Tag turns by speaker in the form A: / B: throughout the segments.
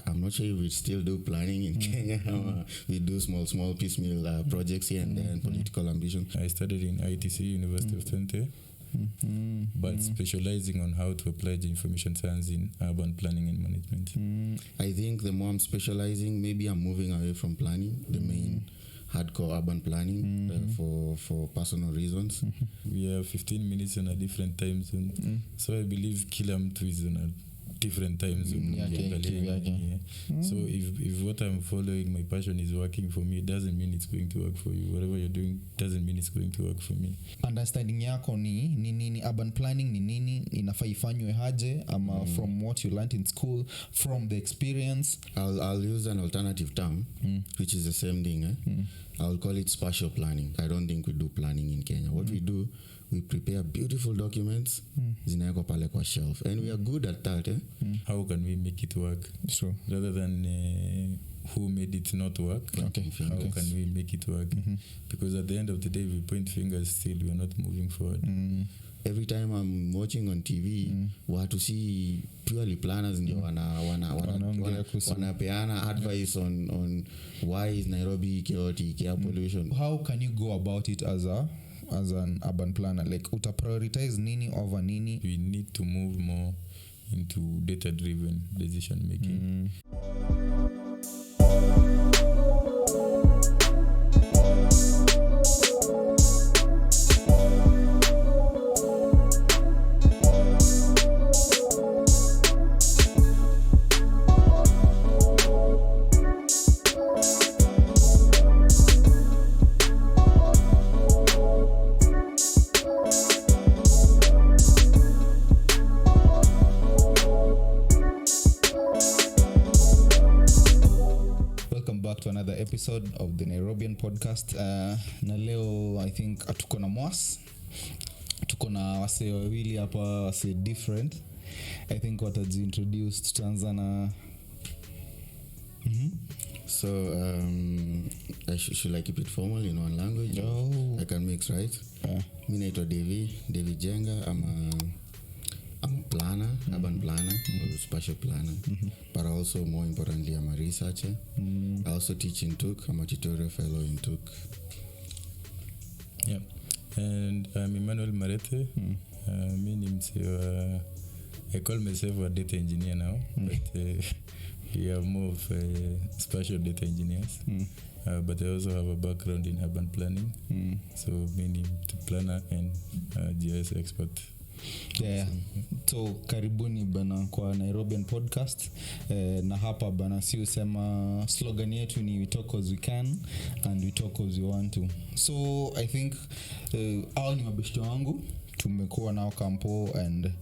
A: I'm not sure if we still do planning in Kenya. We do small piecemeal projects here and there and political ambition.
B: I studied in ITC, University of Twente, but specializing on how to apply the information science in urban planning and management.
A: I think the more I'm specializing, maybe I'm moving away from planning, the main hardcore urban planning for personal reasons.
B: We have 15 minutes on a different time zone, so I believe kila mtu is on a different time zone. So if what I'm following, my passion is working for me, it doesn't mean it's going to work for you. Whatever you're doing doesn't mean it's going to work for me.
C: Understanding yako ni nini, urban planning ni nini, inafaa ifanywe aje, ama from what you learned in school, from the experience.
A: I'll use an alternative term, which is the same thing. I'll call it spatial planning. I don't think we do planning in Kenya. What we do, we prepare beautiful documents, zinawekwa pale kwa shelf, and we are good at that.
B: How can we make it work?
C: Sure.
B: Rather than who made it not work, how can we make it work? Because at the end of the day, we point fingers still, we are not moving forward.
A: Every time I'm watching on TV, watu see purely planners ndio wanapeana advice on why is Nairobi chaotic, air pollution.
C: How can you go about it as an urban planner? Like, uta prioritize nini over nini?
B: We need to move more into data-driven decision making.
C: To another episode of the NairoBEERN podcast. Na leo I think tuko na Mwas, tuko na wase wawili hapa, wase different. I think watajiintroduce, tutaanza na
A: So should I keep it formal in one language? I can mix, right? Mimi naitwa David Njenga. I'm a planner, urban planner, or spatial planner, but also more importantly, I'm a researcher. I also teach in TUK. I'm a tutorial fellow in TUK.
B: Yeah, and I'm Emmanuel Marete. I call myself a data engineer now, but we are more of spatial data engineers. But I also have a background in urban planning, so meaning the planner and GIS expert.
C: Yeah. So karibuni bana kwa NairoBEERN podcast. Na hapa bana si usema slogan yetu ni we talk as we can and we talk as we want to. So I think hao ni mabeshte wangu, tumekuwa nao kampo, and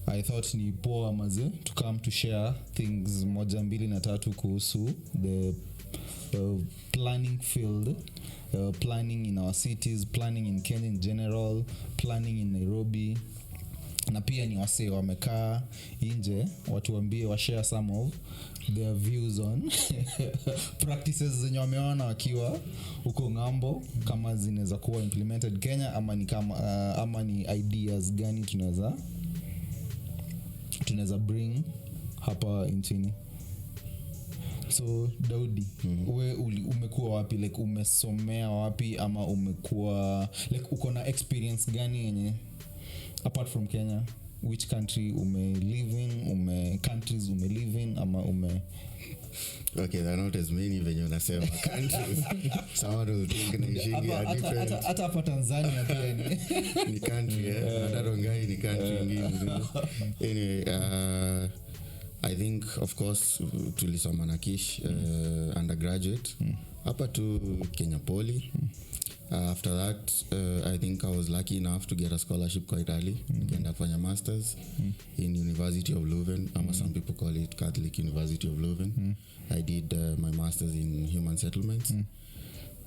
C: I thought ni poa maze to come to share things moja mbili na tatu kuhusu the planning field, planning in our cities, planning in Kenya in general, planning in Nairobi. Na pia ni wase wamekaa nje watuambie, washare some of their views on practices zenye wameona wakiwa uko ngambo, kama zinaweza kuwa implemented Kenya, ama ni ideas gani tunaweza bring hapa nchini. So Daudi, wewe umekuwa wapi, like umesomea wapi, ama umekuwa like uko na experience gani yenye apart from Kenya? Which country live in, countries live in, ama
A: Okay, there are not as many when you say countries. Someone will think Nigeria different.
C: Hata hapa Tanzania pia
A: ni country, hata Rongai ni country nyingine. Anyway, I think of course tulisoma na Kish undergraduate hapa tu Kenya Poly. After that, I think I was lucky enough to get a scholarship quite early. Nikaenda kufanya masters in University of Leuven, some people call it Catholic University of Leuven. I did my masters in human settlements.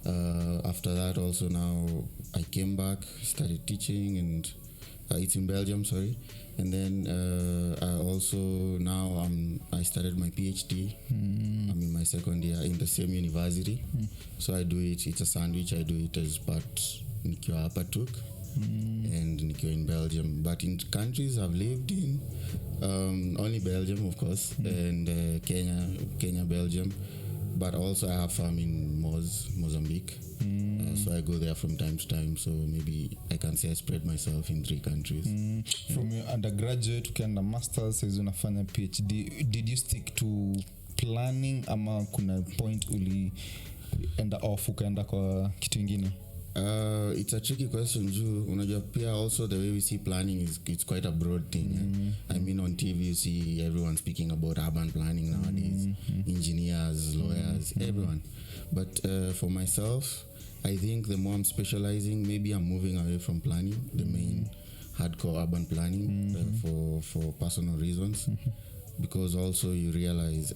A: After that, also now I came back, started teaching, and it's in Belgium, sorry. And then I started my PhD. I'm in my second year in the same university. So I do it's a sandwich. I do it as part nikiwa hapa TUK. and nikiwa in Belgium, but in countries I've lived in, only Belgium of course, and Kenya, Belgium, but also I have farm in Mozambique. So I go there from time to time, so maybe I can say I spread myself in 3 countries.
C: From your undergraduate ukienda masters sasa unafanya PhD, did you stick to planning ama kuna point ulienda off ukaenda kwa kitu kingine?
A: It's a tricky question juu unajua pia also the way we see planning it's quite a broad thing. I mean on TV you see everyone speaking about urban planning nowadays, engineers, lawyers, everyone, but for myself I think the more I'm specializing, maybe I'm moving away from planning, the main hardcore urban planning, for personal reasons, because also you realize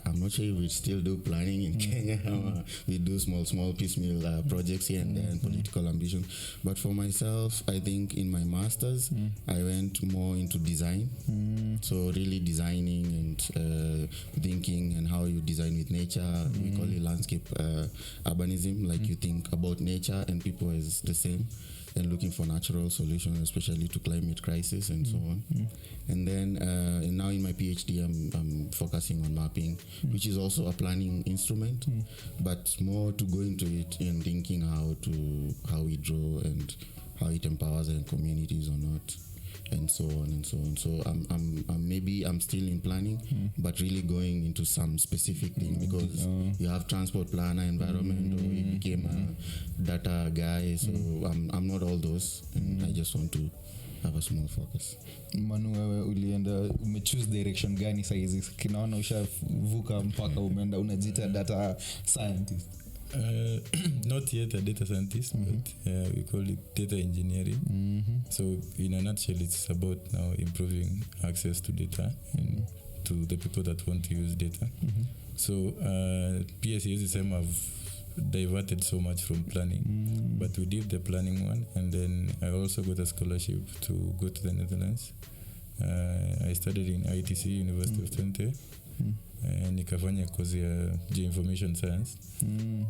A: I'm not sure if we still do planning in Kenya. We do small piecemeal projects here and there and political ambition. But for myself, I think in my master's, I went more into design. So really designing and thinking and how you design with nature. We call it landscape urbanism. Like you think about nature and people as the same, and looking for natural solutions, especially to climate crisis and so on. And then and now in my PhD, I'm focusing on mapping, which is also a planning instrument, but more to go into it and thinking how we draw and how it empowers our communities or not, and so on and so on. So I'm still in planning, but really going into some specific thing, because you have transport planner, environment, or you became a data guy. So I'm not all those, and I just want to have a small focus.
C: Manu, wewe ulienda umechoose direction gani sasa hizi? Kinaona ushavuka mpaka umeenda unajiita data scientist.
B: Not yet a data scientist, but we call it data engineering. So in a nutshell, it's about now improving access to data and to the people that want to use data. So PSES is I've diverted so much from planning, but we did the planning one, and then I also got a scholarship to go to the Netherlands. I studied in ITC, University of Twente. Nikafanya course ya geoinformation science,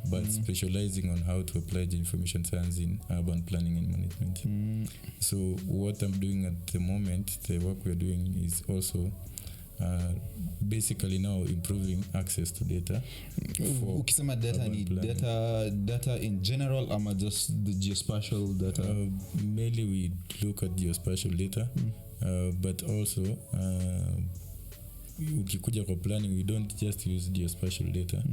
B: but specializing on how to apply geoinformation science in urban planning and management. So what I'm doing at the moment, the work we're doing is also basically now improving access to data.
C: Ukisema data ni data in general ama just the geospatial data?
B: Mainly we look at geospatial data, but also ukikuja kwa planning, we don't just use geospatial data,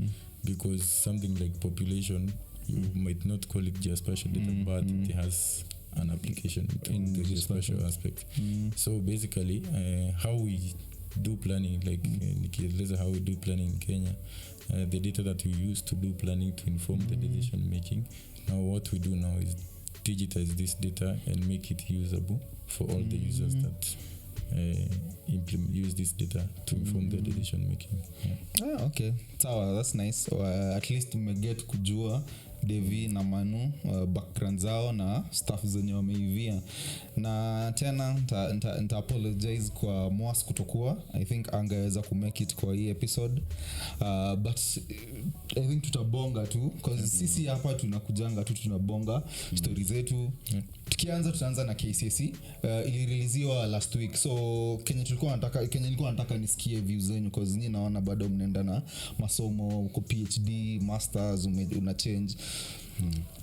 B: because something like population, you might not call it geospatial data, but it has an application in the geospatial aspect. So basically how we do planning, like nikieleza how we do planning in Kenya, the data that we use to do planning to inform the decision making, now what we do now is digitize this data and make it usable for all the users that use this data to inform their decision making.
C: Okay, sawa, that's nice. At least umeget kujua Devi na Manu background zao na stuff zenye wameivia. Na tena nita apologize kwa Mwas kutokuwa. I think angeweza kumake it kwa hii episode, but I think tutabonga tu, cause sisi hapa tunakujanga tu tunabonga stories zetu. Tutaanza na KCSE. Ilireleasiwa last week, so Kenya nilikuwa nataka nisikie views zenu, cause nyinyi naona bado mnaenda na masomo uko PhD, masters, una change.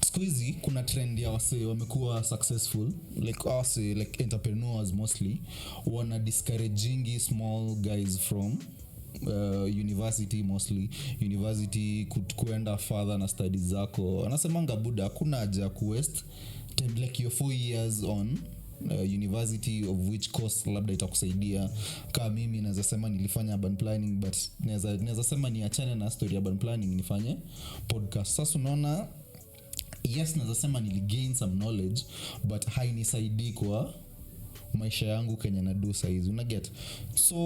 C: Siku hizi kuna trend ya wase wamekuwa successful, like entrepreneurs mostly wana discouraging small guys from university, mostly university kuenda further na studies zako. Anasemanga buda hakuna haja ku waste time, like your 4 years on university, of which course labda itakusaidia. Kama mimi naweza sema nilifanya urban planning, but naweza sema niachane na story ya urban planning nifanye podcast. Sasa unaona, yes, naweza sema niligain some knowledge, but hainisaidii kwa maisha yangu Kenya na do size, una get. So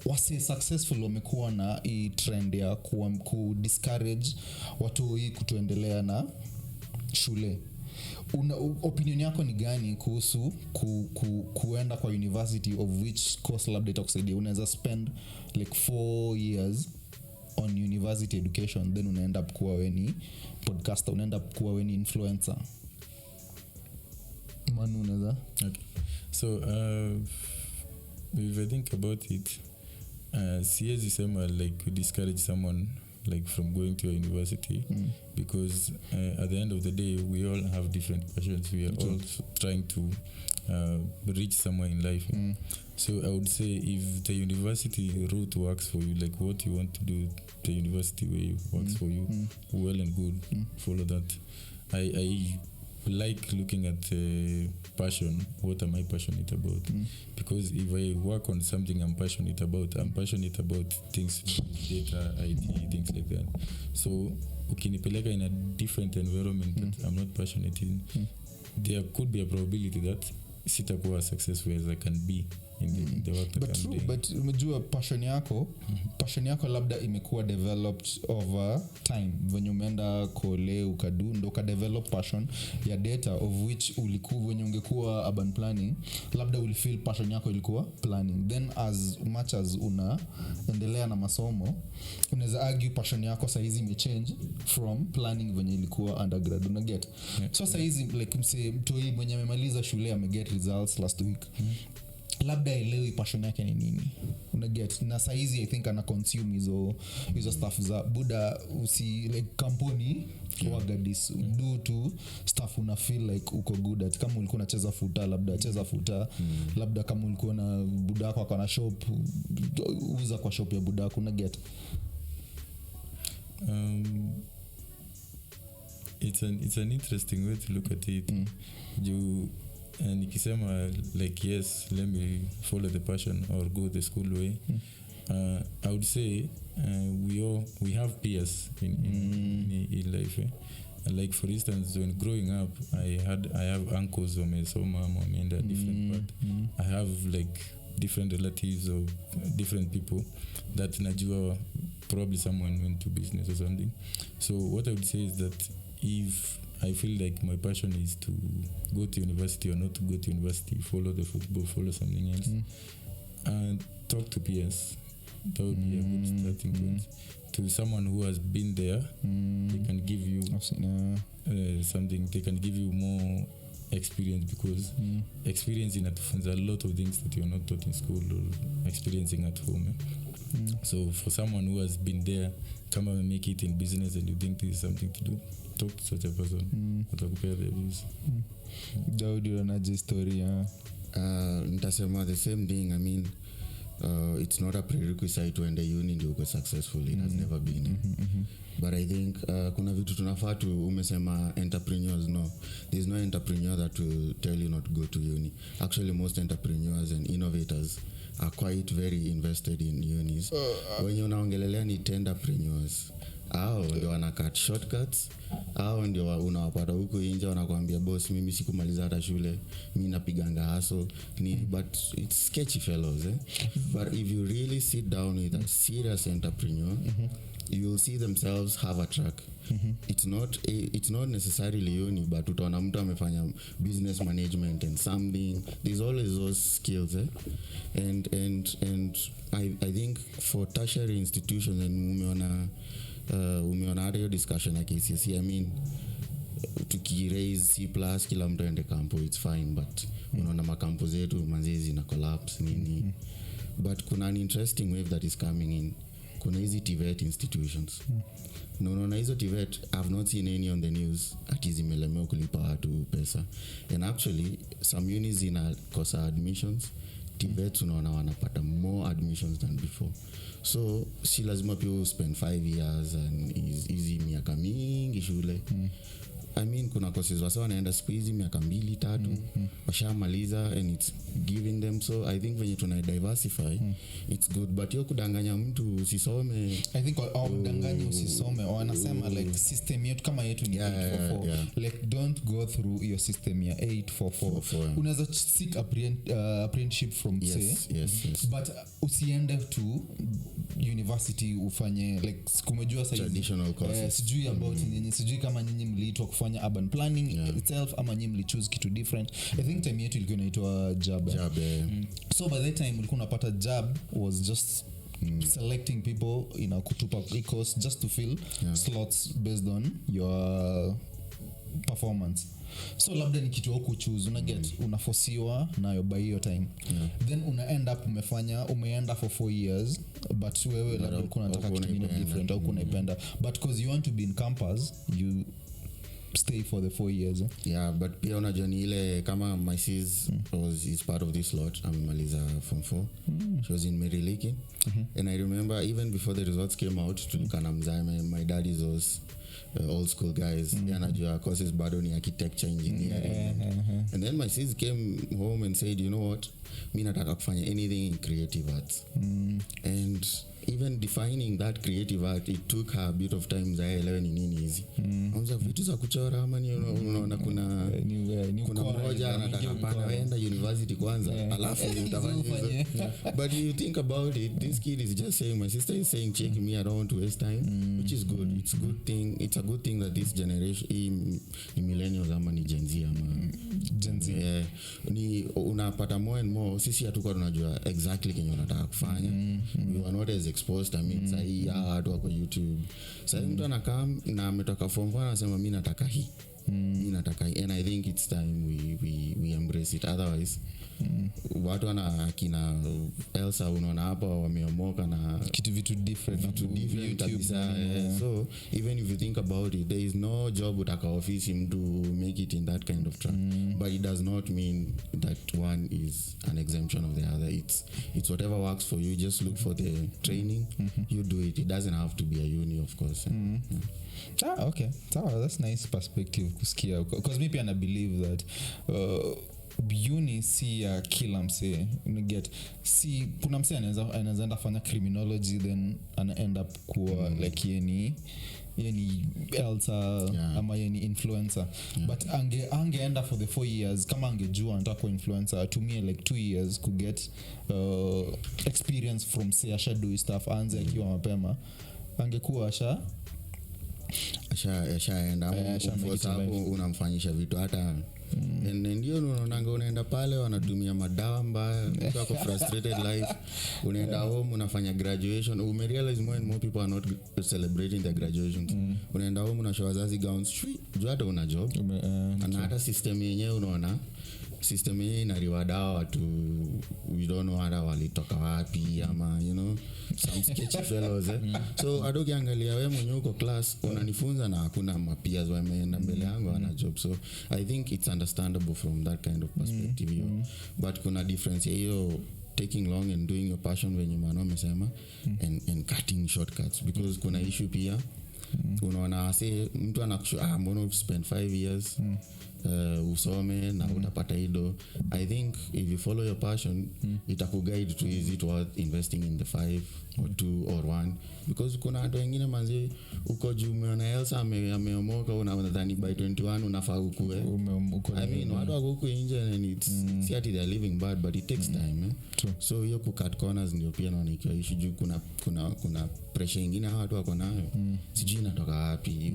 C: wase successful wamekuwa na hii trend ya ku discourage watu hii kutoendelea na shule. Opinion yako ni gani kuhusu kuenda kwa university, of which course labda itakusaidia? Unaweza spend like 4 years on university education, then unaenda kuwa weni podcaster, unaenda kuwa weni influencer. Manu unaweza.
B: Okay. So if I think about it, siwezi sema like discourage someone like from going to a university because at the end of the day we all have different passions. We are all trying to reach somewhere in life. So I would say if the university route works for you, like what you want to do, the university way works for you, well and good, follow that. I like looking at passion. What am I passionate about? Because if I work on something I'm passionate about things data, IT, things like that. So ukinipeleka in a different environment that I'm not passionate in, there could be a probability that sitakuwa successful as I can be in the work that I'm doing.
C: But umejua passion yako labda imekuwa developed over time when umeenda kole ukadu ndo ukadevelop passion ya data of which ulikuwa when ungekuwa urban planning labda ulifeel passion yako ilikuwa planning, then as much as unaendelea na masomo unaweza argue passion yako saizi imechange from planning when ilikuwa undergrad, una get? So saizi like mtoi mwenye amemaliza shule ameget results last week, labda elewi passion yake ni nini, una get? Na saizi I think ana consume hizo stuff za buda usi like company wagadis do to stuff una feel like uko good at. Kama ulikuwa unacheza futa labda cheza futa, labda kama ulikuwa na budako akona shop uza kwa shop ya budako, una get?
B: It's an interesting way to look at it. Nikisema like yes, let me follow the passion or go the school way, I would say we have peers in life. Like for instance, when growing up, I have uncles who wamesoma wameenda different path. I have like different relatives or different people that najua probably someone went to business or something. So what I would say is that if I feel like my passion is to go to university or not to go to university, follow the football, follow something else, and talk to peers. That would be a good starting point. To someone who has been there, they can give you something. They can give you more experience because experience inatufunza a lot of things that you're not taught in school or experiencing at home. So for someone who has been there, come and make it in business and you think this is something to do, talk to such a person. Atakupea the views.
C: Daudi unaje story?
A: Nitasema the same thing. I mean, it's not a prerequisite to enter uni ndio uko successful. It has never been. But I think kuna vitu tunafaa tu. Umesema entrepreneurs, no, there's no entrepreneur that will tell you not to go to uni. Actually most entrepreneurs and innovators are quite very invested in unis. Wenye unaongelelea ni entrepreneurs, hao ndio wana cut shortcuts, hao ndio unawapata huko nje wanakuambia boss mimi sikumaliza hata shule, mimi napiganga hustle ni, but it's sketchy fellows But if you really sit down with a serious entrepreneur, you will see themselves have a track. It's not necessarily uni, but utaona mtu amefanya business management and something. There's always those skills and I think for tertiary institutions, and umeona hata hiyo discussion ya KCSE, I mean tukiraise C+ kila mtu aende campo, it's fine, but unaona makampo zetu manzizi na collapse nini. But kuna an interesting wave that is coming in. Kuna hizi TVET institutions. Unaona hizo TVET, I've not seen any on the news ati zimelemewa kulipa watu pesa. And actually some unis zinakosa admissions. TVET unaona wanapata more admissions than before. So si lazima pia spend 5 years and easy miaka mingi shule. I mean kuna courses wasa wanaenda siku hizi miaka 2-3 washamaliza and it's giving them. So I think when you tuna diversify it's good, but yo kudanganya mtu usisome,
C: I think kudanganya usisome wanasema like system yetu kama yetu ni 844 like don't go through your system ya 844. Unaweza seek apprenticeship from
A: yes.
C: But usiende to university ufanye like kumejua sasa
A: traditional courses
C: sijui about nyinyi, sijui kama nyinyi mliitwa kufanya urban planning itself ama nyinyi mlichoose kitu different. I think time yetu ilikuwa inaitwa JAB. So by that time ulikuwa unapata JAB was just selecting people kutupa course just to fill slots based on your performance. So labda ni kitu huku choose una get unafosiwa nayo by your time. Then una end up umeenda for 4 years but wewe labda ulikuwa unataka kitu kingine different au kunaipenda, but because you want to be in campus you stay for the 4 years.
A: Yeah, but pia unajua ni ile kama my sis is part of this lot. Amemaliza form 4. She was in Marete. And I remember even before the results came out tulikana mzae, my dad is those old school guys. Anajua courses bado ni architecture, engineering. And then my sis came home and said, you know what, mimi nataka kufanya anything in creative arts. And even defining that creative art, it took her a bit of time zaelewe ni nini hizi. Anza vitu za kuchora ama ni unaona kuna mmoja anataka pana wenda university kwanza alafu utafanya hizo. But you think about it, this kid is just saying, my sister is saying check me, I don't want to waste time, which is good. It's good thing. It's a good thing that this generation ni millennials ama ni Gen Z ama
C: Gen Z.
A: Ni unapata more and more sisi hatuko tunajua exactly kenye unataka kufanya. We were not as exposed. I mean sahi watu wako YouTube. Sahi mtu anakaa na ametoka form 1 anasema mimi nataka hii. Mimi nataka hii. And I think it's time we embrace it. Otherwise watu kina Elsa unaona hapa wameomoka na
C: vitu different
A: kabisa. So even if you think about it, there is no job utaka office mtu make it in that kind of track. But it does not mean that one is an exemption of the other. It's whatever works for you. Just look for the training. You do it. It doesn't have to be a uni, of course.
C: Okay. That's nice perspective kusikia, because maybe I believe that uni si ya kila msee. You get si kuna msee anaweza enda fanya criminology then ana end up kuwa like yeni Elsa ama yeni influencer. But angeenda for the 4 years kama angejua anataka kuwa influencer, atumie like 2 years to get experience from say shadow stuff, anze akiwa mapema angekuwa
A: ashaenda kwa sababu unamfanyisha vitu hata ndio unaenda pale wanatumia madawa mbaya, mtu ako frustrated life, unaenda home unafanya graduation, umerealize more and more people are not celebrating their graduations. Unaenda home unashow wazazi gowns, juu hata una job. Na hata system yenyewe unaona system yenyewe ina reward watu we don't know hata walitoka wapi ama you know some sketchy fellows so adoki angalia wewe mwenyewe uko class unanifunza na hakuna mapeers wameenda mbele yangu ana job. So I think it's understandable from that kind of perspective. But kuna difference hiyo taking long and doing your passion when you amesema and cutting shortcuts, because kuna issue pia unaona say mtu anakusha mbona spend 5 years usome na utapata hido. I think if you follow your passion itakuguide to is it worth investing in the 5 or 2 or 1, because kuna watu wengine manzi uko juu umeona Elsa ameomoka unadhani by 21 unafaa ukue. I mean watu wako huko nje and it's see at they are living bad but it takes time. So hiyo ku cut corners ndio pia naona ikiwa issue juu kuna pressure nyingine watu wako nayo. Sijui natoka wapi.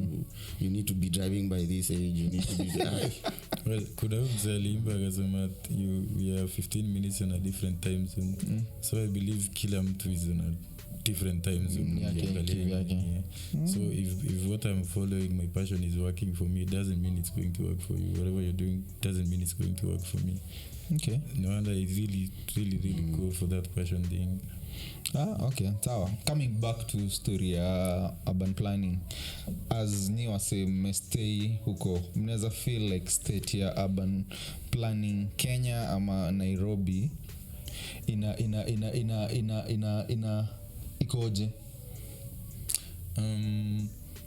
A: You need to be driving by this age, you need to be
B: well, could have zalimba akasema we are 15 minutes on a different time zone. So I believe kila mtu is on a different time zone. So if what I'm following, my passion is working for me, it doesn't mean it's going to work for you. Whatever you're doing doesn't mean it's going to work for me.
C: Okay.
B: No wonder I really go for that passion thing.
C: Okay. Sawa. Coming back to story urban planning, as ni wase mstay huko, mnaweza feel like state ya urban planning Kenya ama Nairobi ina ikoje?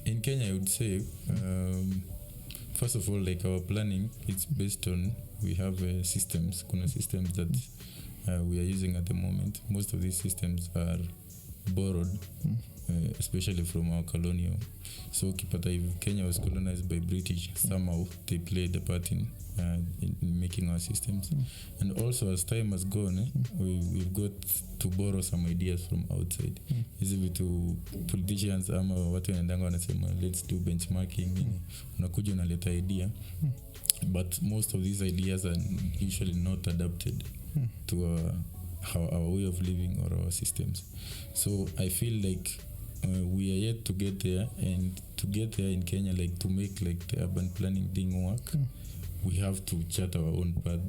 B: In Kenya I would say first of all, like our planning, it's based on we have systems. Kuna systems that we are using at the moment. Most of these systems are borrowed, especially from our colonial. So kipata, if Kenya was colonized by British, somehow they played a part in making our systems. And also as time has gone, we've got to borrow some ideas from outside. Is it to politicians ama watu wanaendanga wanasema let's do benchmarking, unakuja unaleta idea, but most of these ideas are usually not adapted to our way of living or our systems. So I feel like we are yet to get there, and to get there in Kenya, like to make like the urban planning thing work, we have to chart our own path.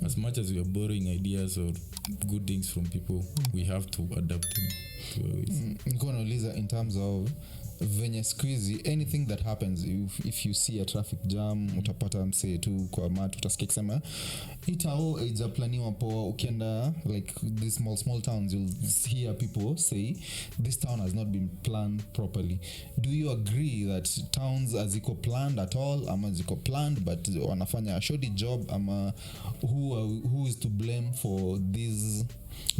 B: As much as we are borrowing ideas or good things from people, we have to adapt them to our ways.
C: Niko nauliza in terms of venye squeezy, anything that happens, if you see a traffic jam, utapata msee tu kwa matu utasikia kusema itao ijaplaniwa poa. Ukienda like these small towns, you'll hear people say this town has not been planned properly. Do you agree that towns aziko planned at all, ama ziko planned but wanafanya a shoddy job, ama who is to blame for this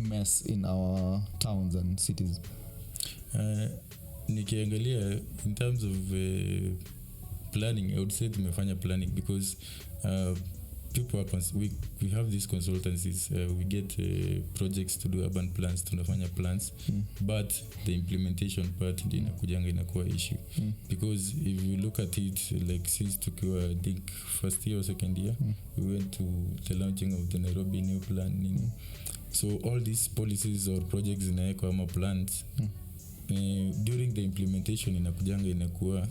C: mess in our towns and cities?
B: Nikiangalia in terms of planning, I would say tumefanya planning because people are we have these consultancies, we get projects to do urban plans, tunafanya plans, but the implementation part ndio inakuwa issue, because if you look at it, like since tukiwa I think first year or second year, we went to the launching of the Nairobi new plan, so all these policies or projects zinawekwa ama plans, during the implementation inakuwa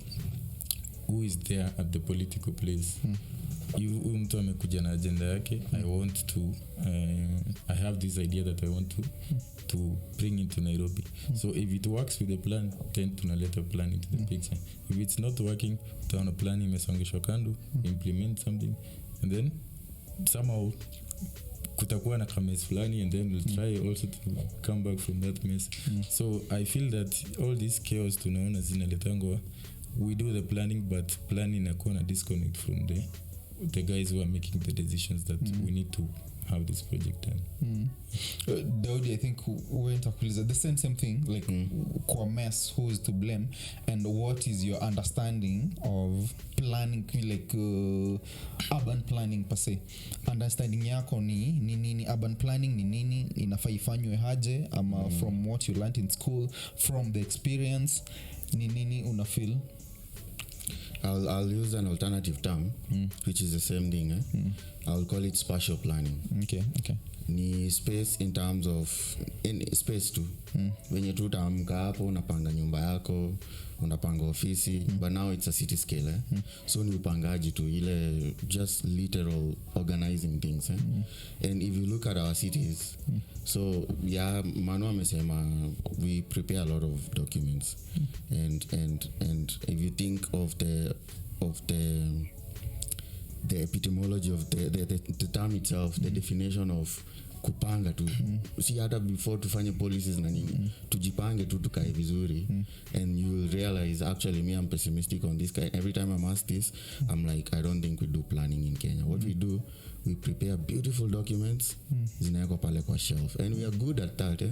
B: who is there at the political place. Huyu mtu amekuja na agenda yake, I want to I have this idea that I want to bring into Nairobi. So if it works with the plan, then tunaleta plan into the picture. If it's not working, tutaona plan imesongeshwa kando, implement something, and then somehow kutakuwa na mess fulani, and then we'll try also to come back from that mess. So I feel that all this chaos tunaona zinaletangwa, we do the planning, but planning inakuwa na disconnect from the guys who are making the decisions that we need to have this project done.
C: Daudi, I think we takuliza the same thing, like kwa mess, who is to blame, and what is your understanding of planning, like urban planning per se? Understanding yako ni nini urban planning, ni nini inafaa ifanywe haje, ama from what you learned in school, from the experience, ni nini una feel?
A: I'll use an alternative term, which is the same thing. I'll call it spatial planning.
C: Okay.
A: Ni space in terms of space tu. Wenye tu utaamka hapo unapanga nyumba yako, unapanga ofisi, but now it's a city scale. So ni upangaji tu, ile just literal organizing things. And if you look at our cities, so yeah, Manu amesema we prepare a lot of documents, and if you think of the epistemology of the term itself, the definition of kupanga tu, si hata before tufanye policies na nini, tujipange tu tukae vizuri, and you will realize actually me, I'm pessimistic on this guy. Every time I'm asked this, I'm like, I don't think we do planning in Kenya. What we do, we prepare beautiful documents, zinawekwa pale kwa shelf, and we are good at that.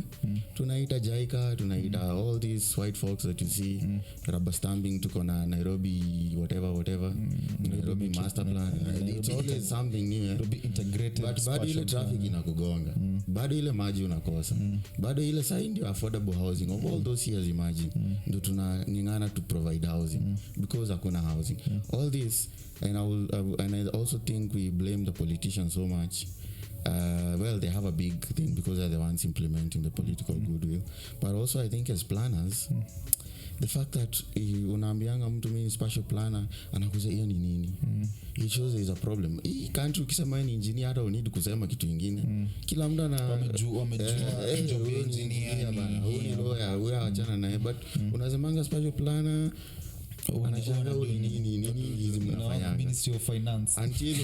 A: Tunaita JICA, tunaita all these white folks that you see, rubber stamping, tuko na Nairobi whatever, Nairobi master plan, it's always something new.
C: Nairobi integrated,
A: but bado ile traffic inakugonga, bado ile maji unakosa, bado ile sign ndio affordable housing of all those years, imagine, ndio tunang'ang'ana to provide housing because hakuna housing. All this, and I also think we blame the politicians so much. Well, they have a big thing because they're the ones implementing the political goodwill, but also I think as planners, the fact that unaambianga mtu mimi spatial planner anakuza hiyo ni nini, it shows there is a problem. Hii country ukisema ni engineer, hata unidi kusema kitu kingine, kila mtu wamejua engineer bana, huyu ni lawyer, huyu achana naye, but unasemanga spatial planner anashanga nini hizi mnafanya
C: Ministry of Finance
A: until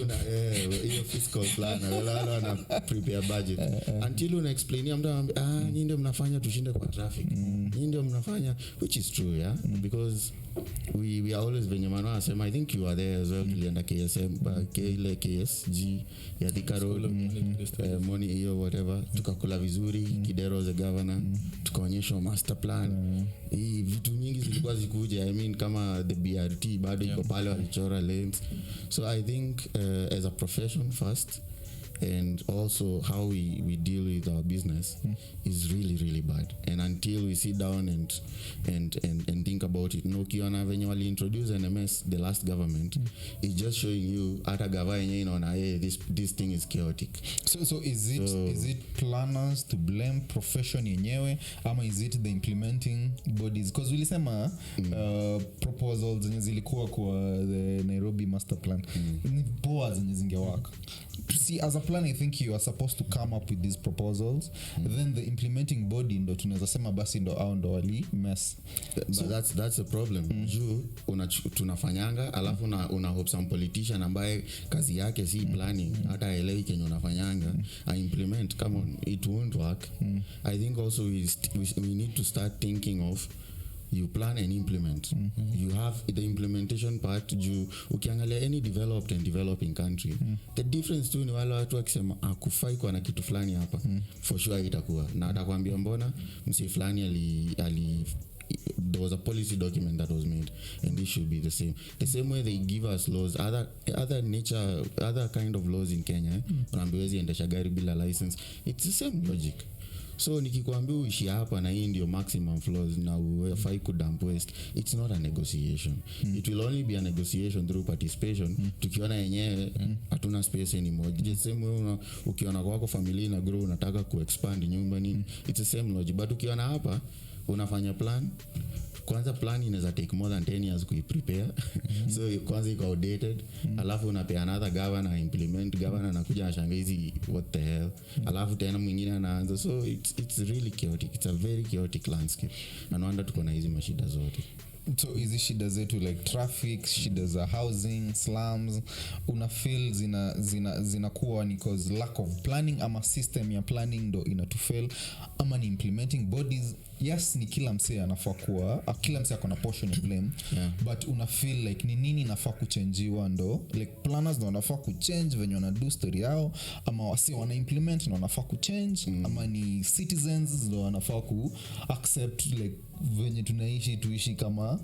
A: hiyo fiscal plan wala wana prepare budget until una explainia mtu nyinyi ndio mnafanya tushinde kwa traffic, nyinyi ndio mnafanya, which is true, yeah, because we are always venye mano asema, I think you are there as well, tulienda KSM ile KSG ya Thika Road, money hiyo whatever, tukakula vizuri, Kidero the governor, tukaonyesha master plan, hii vitu nyingi zilikuwa zikuja, I mean kama the BRT bado iko pale walichora lanes. So I think as a profession first, and also how we deal with our business is really really bad. And until we sit down and think about it, no kiona venye wali introduce NMS, the last government, is just showing you ata gava yenye inaona this thing is chaotic.
C: So is it planners to blame, profession yenyewe, ama is it the implementing bodies? Because ulisema proposals zenye zilikuwa kwa the Nairobi master plan ni poa zenye zingewaka. See, as a plan, I think you are supposed to come up with these proposals. Then the implementing body ndo tunaweza sema basi ndo au ndo wali mess.
A: So that's a problem. Juu tunafanyanga alafu una hope some politician ambaye kazi yake si planning, hata elewi kenye unafanyanga, I implement. Come on, it won't work. I think also we need to start thinking of you plan and implement. You have the implementation part. Juu ukiangalia any developed and developing country, the difference tu ni wale watu wakisema kufai kwa na kitu fulani hapa, for sure itakuwa na atakwambia mbona msi fulani ali there was a policy document that was made, and this should be the same way they give us laws, other kind of laws in Kenya. Unaambiwezi endesha gari bila license, it's the same logic. So nikikwambia uishi hapa na hii ndio maximum flows na ufai kudump waste, it's not a negotiation. It will only be a negotiation through participation. Tukiona yenyewe hatuna space anymore. The same way ukiona kwako familia na grow unataka kuexpand nyumba ni, it's the same logic. But ukiona hapa unafanya plan, kwanza plan inaweza take more than 10 years kuiprepare. So kwanza iko outdated, alafu unapea another governor implement, governor anakuja anashangazi what the hell, alafu tena mwingine anaanza. So it's really chaotic. It's a very chaotic landscape. Na naona tuko na hizi mashida zote.
C: So hizi shida zetu like traffic, shida za housing, slums, una feel zinakuwa ni cause lack of planning, ama system ya planning ndo inatufail, ama ni implementing bodies. Yes, ni kila msee anafaa kuwa, kila msee akona portion of blame, but una feel like ni nini nafaa kuchangiwa ndo like planners ndo wanafaa kuchange venye wana do story yao, ama wasi wana implement ndo wanafaa kuchange, ama ni citizens ndo wanafaa ku accept like venye tuishi kama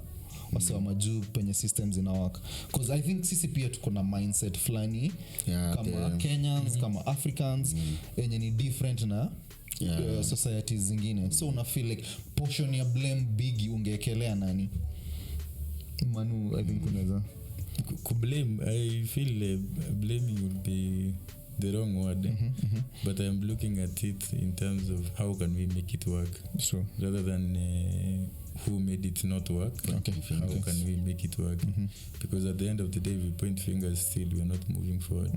C: wasi wa majuu penye systems inawaka. Because I think sisi pia tuko na mindset fulani kama Kenyans, kama Africans yenye ni different na societies zingine. So una feel like portion ya blame big ungeekelea nani? Manu, I think unaweza
B: blame. I feel blaming would be the wrong word. But I'm looking at it in terms of how can we make it work,
C: sure,
B: rather than who made it not work.
C: Okay,
B: how can we make it work? Because at the end of the day, we point fingers, still we are not moving forward.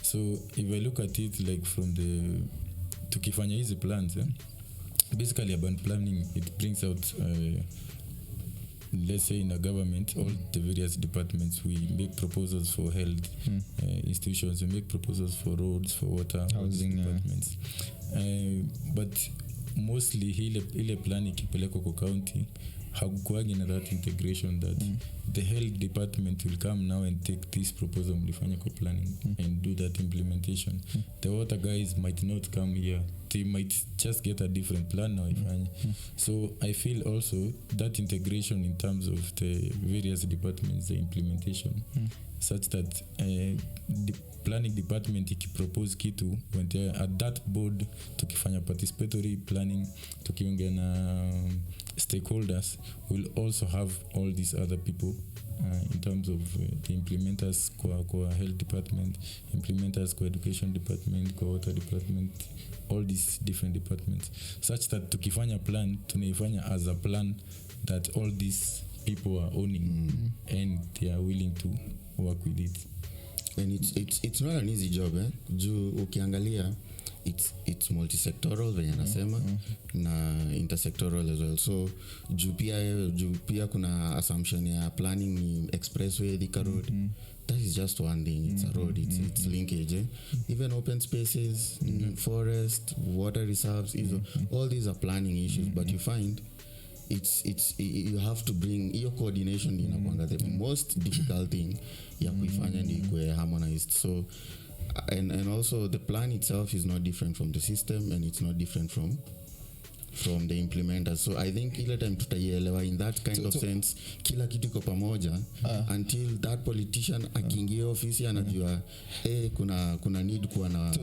B: So if I look at it like from the tukifanya hizi plans, basically urban planning, it brings out let's say in a government, all the various departments, we make proposals for health institutions, we make proposals for roads, for water,
C: housing
B: departments. But mostly ile plan ikipelekwa kwa county hakukuagi na that integration that the health department will come now and take this proposal mlifanya kwa planning and do that implementation. The water guys might not come here, they might just get a different plan now ifanye. So I feel also that integration in terms of the various departments, the implementation, such that the planning department ikipropose kitu when they are at that board, tukifanya participatory planning, tukiongea na stakeholders, will also have all these other people in terms of the implementers kwa health department, implementers kwa education department, kwa water department, all these different departments, such that tukifanya plan tunaifanya as a plan that all these people are owning and they are willing to work with it.
A: And it's not an easy job, juu ukiangalia it's multisectoral venye nasema na intersectoral as well. So juu pia kuna assumption ya planning ni expressway, Thika road. That is just one thing. It's a road, it's linkage. Even open spaces, forest, water reserves, all these are planning issues. But you find you have to bring your coordination inakuanga the most difficult thing ya kuifanya ndio ikuwe harmonized. So and also the plan itself is not different from the system, and it's not different from from the implementers. So I think ile time tutaielewa in that kind of sense, kila kitu iko pamoja until that politician akiingia ofisi anajua kuna need kuwa na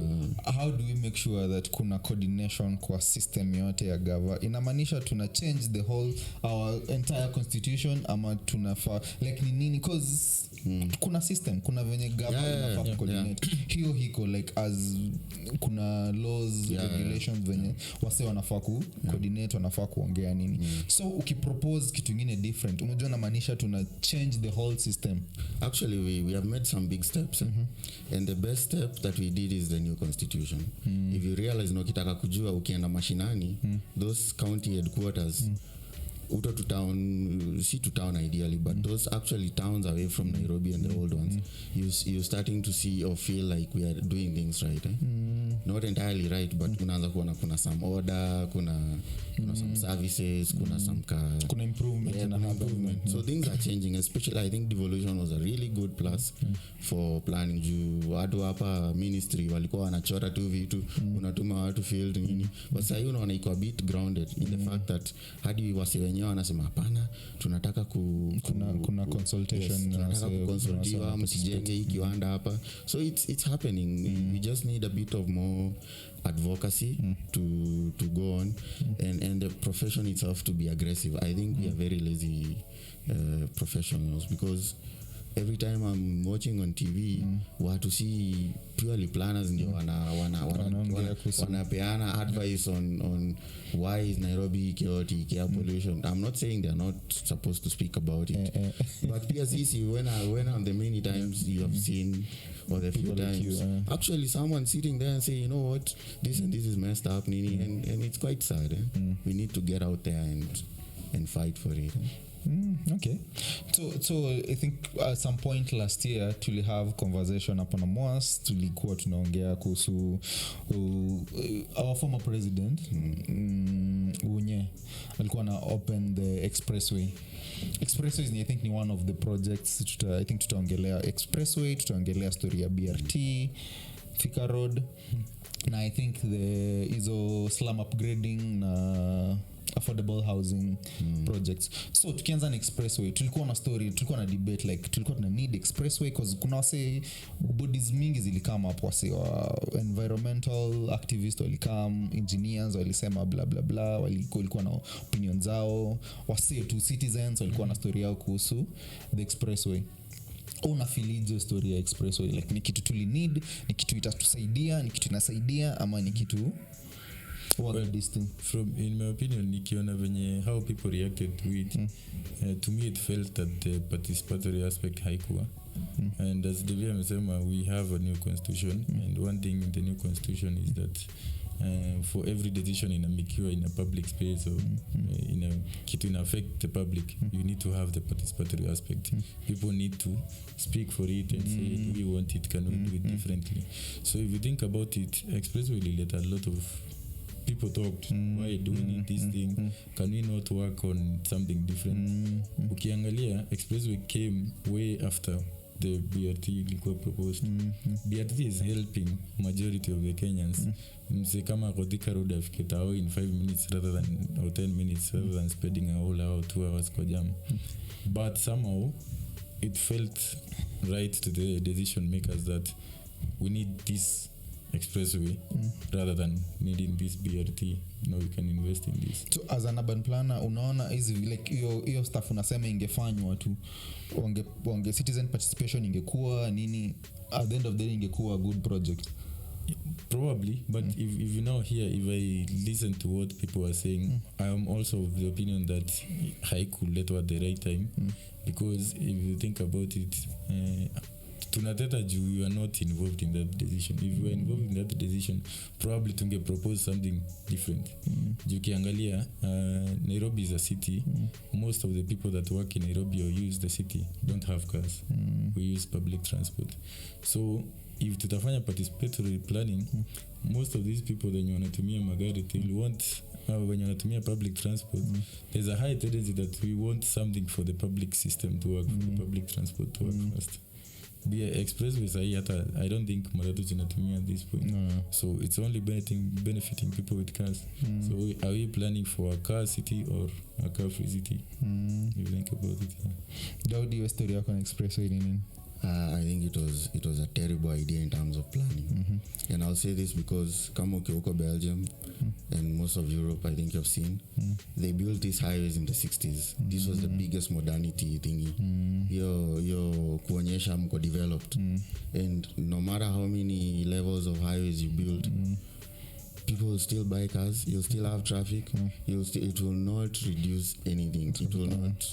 C: how do we make sure that kuna coordination kwa system yote ya gava? Inamaanisha tuna change the whole our entire constitution ama tunafaa like ni nini? Cause kuna system, kuna venye gava inafaa coordinate hiyo hiko like as kuna laws regulations venye wase wanafaa ku coordinate, wanafaa kuongea nini. So ukipropose kitu kingine different, unajua inamaanisha tuna change the whole system.
A: Actually we have made some big steps and the best step that we did is the new constitution. If you realize ukitaka kujua ukienda mashinani those county headquarters uto to town, see to town ideally, but those actually towns away from Nairobi and the old ones, you're starting to see or feel like we are doing things right. Not entirely right, but unaanza kuona kuna some order, kuna some services, kuna
C: improvement in
A: improvement. So things are changing, especially I think devolution was a really good plus for planning. Juu watu hapa ministry walikuwa wanachora tu vitu unatuma watu field nini, but sasa unaona iko a bit grounded in the fact that hadi wasi wenyewe wanasema hapana, tunataka
C: kuna consultation,
A: tunataka kuconsultiwa msijenge hii kiwanda hapa. So it's happening. We just need a bit of more advocacy to go on and the profession itself to be aggressive. I think we are very lazy professionals, because every time I'm watching on TV watu see purely planners ndio wanapeana advice on why is Nairobi chaotic, air pollution. I'm not saying they're not supposed to speak about it, but PSC when on the many times you have seen or the few times actually someone sitting there and say, you know what, this and this is messed up nini, and it's quite sad. We need to get out there and fight for it.
C: Okay, so I think at some point last year tuli have conversation hapo na Moas, tulikuwa tunaongea kuhusu our former president Unye alikuwa na open the Expressway. Expressway is I think ni one of the projects I think tutaongelea Expressway, tutaongelea story ya BRT Thika Road na I think the hizo slum upgrading na affordable housing projects. So tukianza na Expressway, tulikuwa na story, tulikuwa na debate like tulikuwa tuna need Expressway because kuna wase bodies mingi zilikama hapo, wase wa environmental activists walikam, engineers walisema bla bla bla, walikuwa na opinion zao, wase tu citizens walikuwa na story yao kuhusu the Expressway. Una feel story ya Expressway like ni kitu tuli need, ni kitu itatusaidia, ni kitu inasaidia ama ni kitu
B: from in my opinion nikiona venye how people reacted to it to me it felt that the participatory aspect haikuwa and as Devia amesema we have a new constitution and one thing in the new constitution is that for every decision inaamikiwa in a public space or in a kitu ina affect the public you need to have the participatory aspect. People need to speak for it and say do we want it, can we do it differently. So if you think about it, Expressway will let a lot of people talked why do we need this thing, can we not work on something different. Ukiangalia Expressway came way after the BRT ilikuwa proposed. BRT is helping majority of the Kenyans. Mse kama Thika Road afike tao in 5 minutes rather than or 10 minutes rather than spending a whole hour 2 hours kwa jam. But somehow it felt right to the decision makers that we need this Expressway rather than needing this BRT. No, we can invest in this.
C: So as an urban planner unaona hizi like hiyo stuff unasema ingefanywa tu wange citizen participation ingekuwa nini, at the end of the day ingekuwa a good project
B: probably, but if you now hear, if I listen to what people are saying, I am also of the opinion that Highschool let at the right time because if you think about it tunateta juu you are not involved in that decision. If you are involved in that decision probably tunge propose something different. Juu kiangalia Nairobi is a city. Most of the people that work in Nairobi or use the city don't have cars. We use public transport. So if tutafanya participatory planning, most of these people wenye wanatumia magari will want when wanatumia public transport, there's a high tendency that we want something for the public system to work, for the public transport to work first. Expressway sahi hata I don't think matatu zinatumia at this point. So it's only benefiting people with cars. So are we planning for a car city or a car free city? You think about it.
C: Daudi, your story yako na Expressway ni nini?
A: I think it was a terrible idea in terms of planning. And I'll say this because kama ukiuko Belgium and most of Europe, I think you've seen, they built these highways in the 60s. This was the biggest modernity thingy. Yo kuonyesha mko developed. And no matter how many levels of highways you build, people will still buy cars, you'll still have traffic, it will not reduce anything. It will not.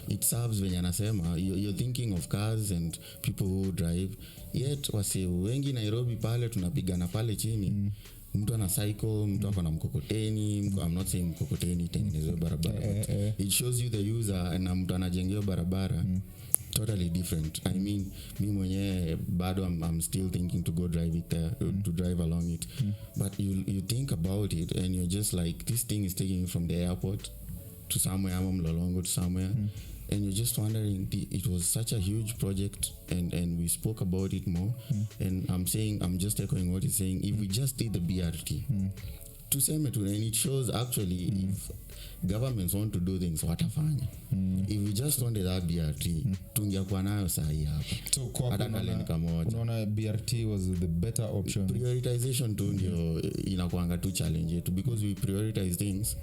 A: It serves venye anasema you're thinking of cars and people who drive, yet wase wengi Nairobi pale tunapigana pale chini. Mtu ana cycle, mtu ako na mkokoteni. I'm not saying mkokoteni tengenezwe barabara, but it shows you the user, na mtu anajengea barabara totally different. I mean, me mwenye bado I'm still thinking to go drive it there, to drive along it. But you think about it and you're just like, this thing is taking you from the airport to somewhere, Mlolongo to somewhere. And you're just wondering, it was such a huge project, and we spoke about it more. And I'm just echoing what he's saying. If we just did the BRT, and it shows actually if governments want to do things, watafanya. If we just wanted that BRT, tungekuwa nayo sahi hapa.
C: So kwa unaona BRT was the better option.
A: Prioritization tu ndio inakuanga tu challenge yetu, because we prioritize things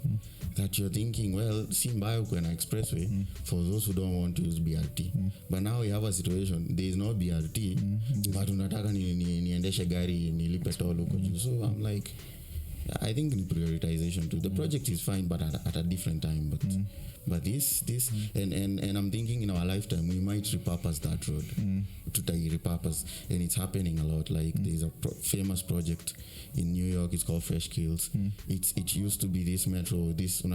A: that you're thinking, well, si mbaya uko na expressway for those who don't want to use BRT. But now we have a situation, there is no BRT, but unataka niendeshe gari nilipe toll huko juu. So I'm like, I think in prioritization too. The project is fine, but at a different time. But this and I'm thinking in our lifetime we might repurpose that road to repurpose, and it's happening a lot. Like there's a famous project in New York. It's called Fresh Kills. It used to be this metro. This in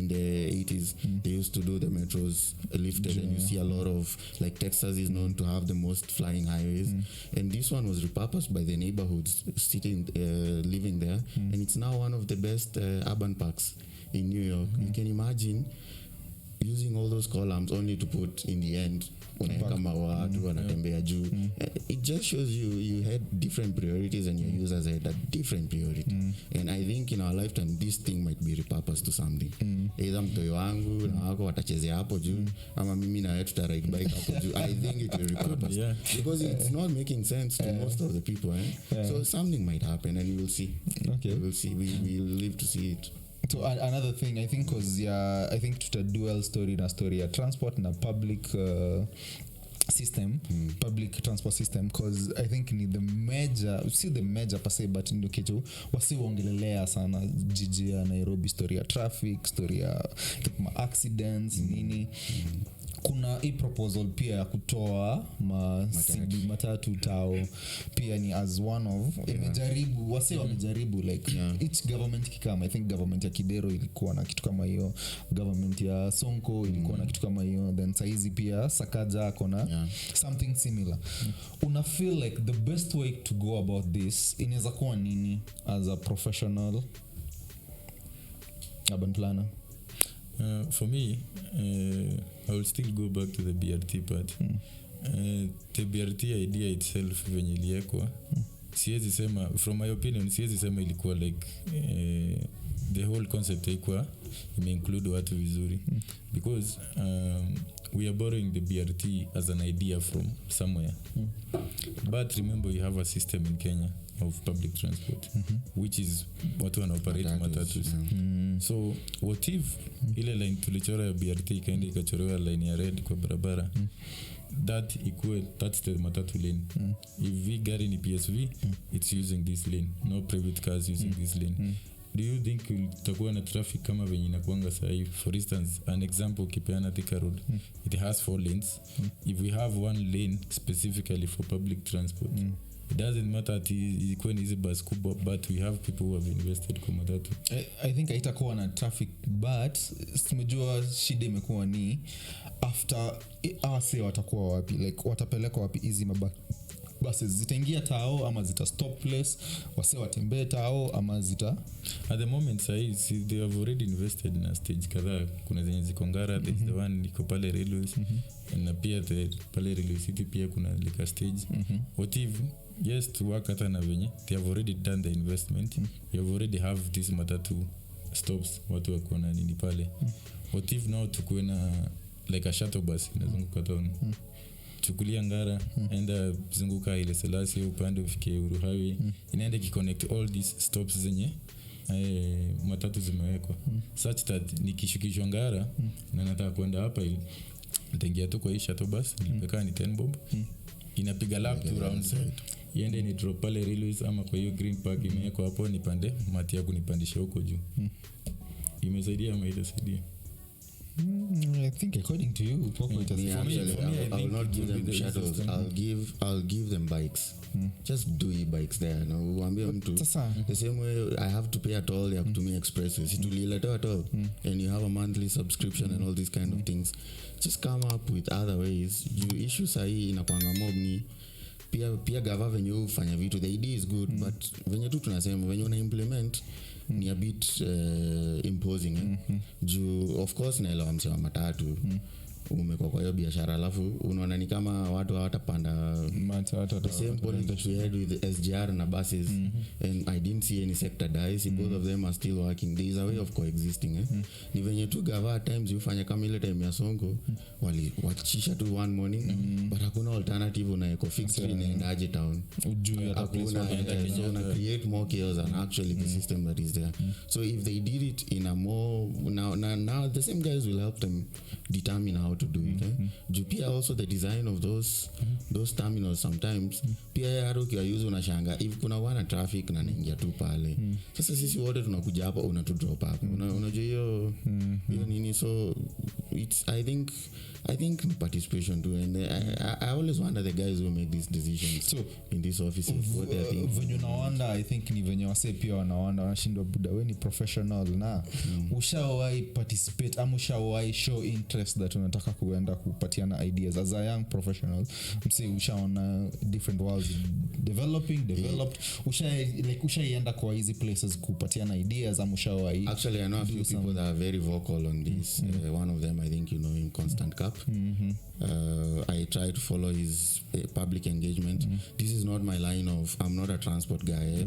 A: the 80s they used to do the metros lifted, and you see a lot of, like, Texas is known to have the most flying highways, and this one was repurposed by the neighborhoods living there, and it's now one of the best urban parks in New York. You can imagine using all those columns only to put in the end kama watu wanatembea juu. It just shows you had different priorities and your users had a different priority. And I think in our lifetime this thing might be repurposed to something. Either mtoyo wangu na wako watachezea hapo juu, ama mimi na wewe tutaride bike hapo juu. I think it will repurpose because it's not making sense to most of the people. So something might happen and we'll see. We'll see. We'll live to see it.
C: So another thing I think was I think to dual story na story ya transport na public system, public transport system, because I think ni the major per se, but ndio kitu wasiwaongelelea sana jiji ya Nairobi, story ya traffic, story ya accidents nini. Kuna hii proposal pia ya kutoa matatu tao pia ni as one of imejaribu wamejaribu like each government kikama. I think government ya Kidero ilikuwa na kitu kama hiyo, government ya Sonko ilikuwa na kitu kama hiyo, then saizi pia Sakaja kona something similar. Una feel like the best way to go about this inaweza kuwa nini as a professional urban planner?
B: For me, I will still go back to the BRT part. The BRT idea itself venye iliekwa, siwezi sema, from my opinion, siwezi sema ilikuwa like the whole concept ilikuwa include watu vizuri, because we are borrowing the BRT as an idea from somewhere. But remember, you have a system in Kenya of public transport, which is watu wana operate matatus. So what if ile line tulichora ya BRT ikaenda ikachorewa line ya red kwa barabara, that's the matatu lane. If we gari ni PSV, it's using this lane, no private cars using this lane. Do you think utakuwa na traffic kama venye inakuanga sahi? For instance, an example, Kipeana Thika Road, it has 4 lanes. If we have one lane specifically for public transport, it doesn't matter ati ikuwe ni hizi bus kubwa, but we have people who have invested kwa matatu.
C: I think haitakuwa na traffic, but tumejua shida imekuwa ni after say watakuwa wapi, like watapeleka wapi hizi buses zitaingia tao ama zita stop place wase watembee tao ama zita
B: at the moment they have already invested in a stage kadhaa. Kuna zenye ziko Ngara, there's the one iko pale railways, na pia pale railway city pia kuna like a stage. What if yes to work hata na venye they have already done the investment, you have already have this matatu stops watu wako na nini pale. What if now tukuwe na like a shuttle bus inazunguka town, chukulia Ngara, enda zunguka ile Selasi upande ufike Uhuru Highway, inaenda kiconnect all these stops zenye matatu zimewekwa, such that nikishukishwa Ngara na nataka kwenda hapa ili nitaingia tu kwa hii shuttle bus, nipeka ni 10 bob, inapiga lap to round side, iende ni drop pale railways ama kwa hiyo green park imewekwa hapo, nipande mati ya kunipandisha huko juu. Imesaidia ama itasaidia?
C: I think according to you,
A: for me, I will not give them shuttles. I'll give them bikes. Just do e-bikes there. No, the same way I have to pay a toll, you have to me Expressway. It will let at all. And you have a monthly subscription and all these kind of things. Just come up with other ways. You issue sahi inakwanga mob ni pia gava venye ufanya vitu. The idea is good, but venye tu tunasema venye una implement ni a bit imposing. Juu of course naelewa msewa matatu umekuwa kwa hiyo biashara, alafu unaona ni kama watu hawatapanda the same politics we had with SGR na buses, and I didn't see any sector dies. Both of them are still working. There is a way of coexisting. Ni venye tu gava times ufanya kama ile time ya Sonko wachisha tu one morning, but hakuna alternative, una eco fixed inaendaje town, hakuna create more chaos than actually the system that is there. So if they did it in a more now the same guys will help them determine how to do it. Juu pia also the design of those terminals sometimes pia yaro kia use unashanga if kuna wana traffic na naingia tu pale. Sasa sisi wote tunakuja hapa unatu drop hapo. Unajua hiyo nini, so it's I think participation too, and I always wonder the guys who make these decisions so in this office what they think.
C: When you wonder, I think ni venye wase pia wanaona wanashindwa buda we ni professional na ushawahi participate ama ushawahi show interest that unataka kuenda kupatiana ideas as a young professional. Mse ushaona different worlds developed ushaienda kwa easy places kupatiana ideas ama ushawahi.
A: Actually I know a few people that are very vocal on this. One of them I think you know him, Constant Cup. I try to follow his public engagement. This is not my line of, I'm not a transport guy.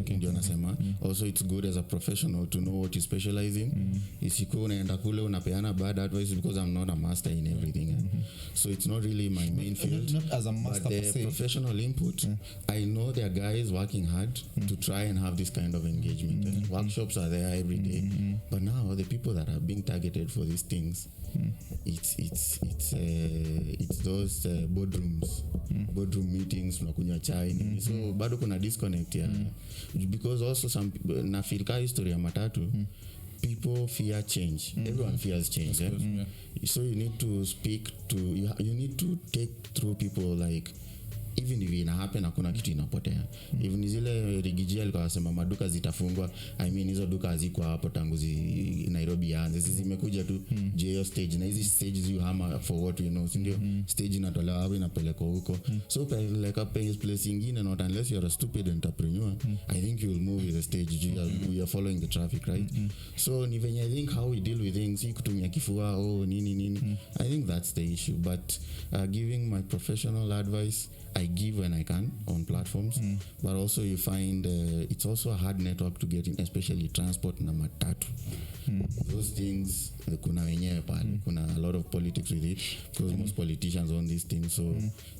A: Also it's good as a professional to know what you specialize in. Isiku unaenda kule unapeana bad advice because I'm not a master in everything. So it's not really my main field.
C: Not as a master,
A: but the professional input, I know there are guys working hard to try and have this kind of engagement. And workshops are there every day. But now the people that are being targeted for these things, it's those boardroom meetings tunakunywa chai so bado kuna disconnect ya because also some people na feel ka history ya matatu people fear change. Everyone fears change. So you need to speak to you need to take through people like even if ina happen hakuna kitu inapotea. Even zile rigiji alikuwa anasema maduka zitafungwa, I mean hizo duka haziko hapo tangu Nairobi yaanze. Sisi zimekuja tu hiyo stage, na hizi stages you hammer for what you know, ndio stage inatolewa hapo inapelekwa huko. So like a place ingine, not unless you are a stupid entrepreneur, I think you will move with the stage. We are following the traffic, right? So ni venye I think how we deal with things, kutumia kifua nini I think that's the issue. But giving my professional advice I give when I can on platforms, but also you find it's also a hard network to get in, especially transport na matatu. Those things kuna wenyewe pale, kuna a lot of politics with it because most politicians own these things, so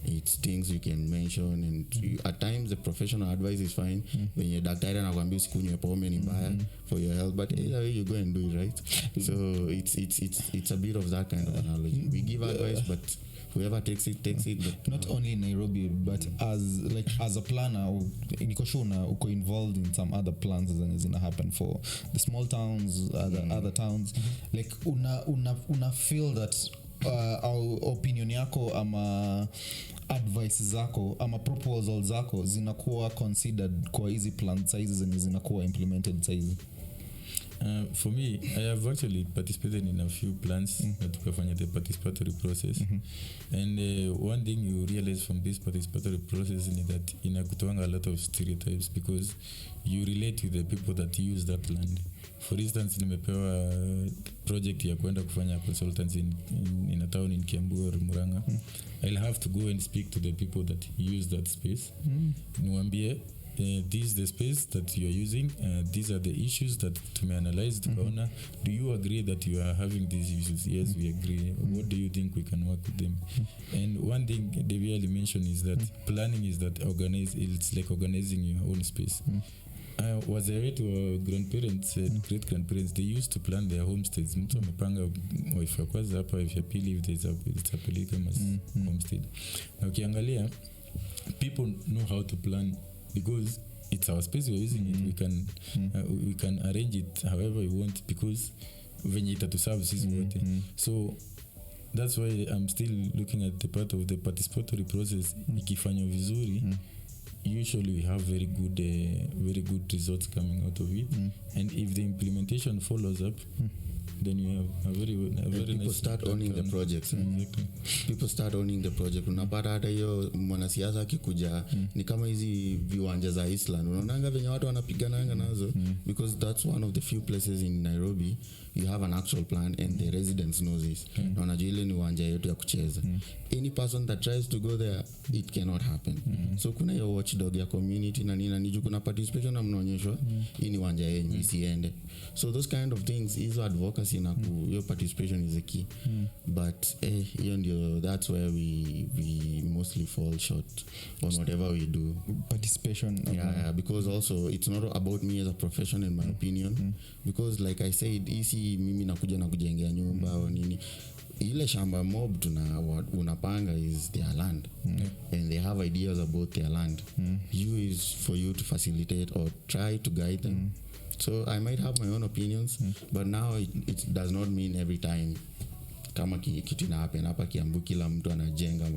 A: it's things you can mention, and at times the professional advice is fine. When your daktari anakuambia usikunywe pombe ni mbaya for your health, but either way you go and do it, right? So it's a bit of that kind of analogy. We give advice, but whoever takes it but
C: not only in Nairobi but as a planner niko sure uko involved in some other plans that is gonna happen for the small towns, other towns. Like una feel that our opinion yako ama advice zako ama proposals zako zinakuwa considered kwa hizi plans size zenye zinakuwa implemented size?
B: For me, I have actually participated in a few plans that tukafanya the participatory process. And one thing you realize from this participatory process is that inakutoanga a lot of stereotypes because you relate with the people that use that land. For instance, nimepewa project ya kwenda kufanya consultancy in a town in Kiambu or Murang'a. I'll have to go and speak to the people that use that space. Niwaambie this is the space that you are using, these are the issues that tumeanalyze tukaona. Do you agree that you are having these issues? Yes, we agree. What do you think we can work with them? And one thing they really mentioned is that planning is that it's like organizing your own space. Was I read to grandparents, great grandparents, they used to plan their homesteads. Mtu amepanga wife ya kwanza hapa, wife ya pili, if there's a polygamous homestead. Na ukiangalia, people know how to plan because it's our space we're using it. We can arrange it however we want because venye itatuserve sisi wote. So that's why I'm still looking at the part of the participatory process. Ikifanywa vizuri, usually we have very good results coming out of it. And if the implementation follows up, then you have a very
A: people
B: nice
A: start owning the projects.
B: Exactly.
A: People start owning the project. Unapata hata hiyo mwanasiasa akikuja ni kama hizi viwanja za Island, unaonanga venye watu wanapigananga nazo because that's one of the few places in Nairobi you have an actual plan and the residents know this. Na wanajua ile ni uwanja yetu ya kucheza. Any person that tries to go there, it cannot happen. So kuna hiyo watchdog ya community na nini, niju kuna participation na mnaonyeshwa hii ni uwanja yenu isiende. So those kind of things is advocacy na your participation is a key. But hiyo ndio, that's where we mostly fall short on whatever we do.
C: Participation.
A: Yeah, because also it's not about me as a profession in my opinion. Because like I said, mimi nakuja na kujengea nyumba au nini, ile shamba mob unapanga is their land. And they have ideas about their land. You is for you to facilitate or try to guide them. So I might have my own opinions, but now it does not mean every time kama kitu ina happen hapa Kiambu kila mtu anajenga,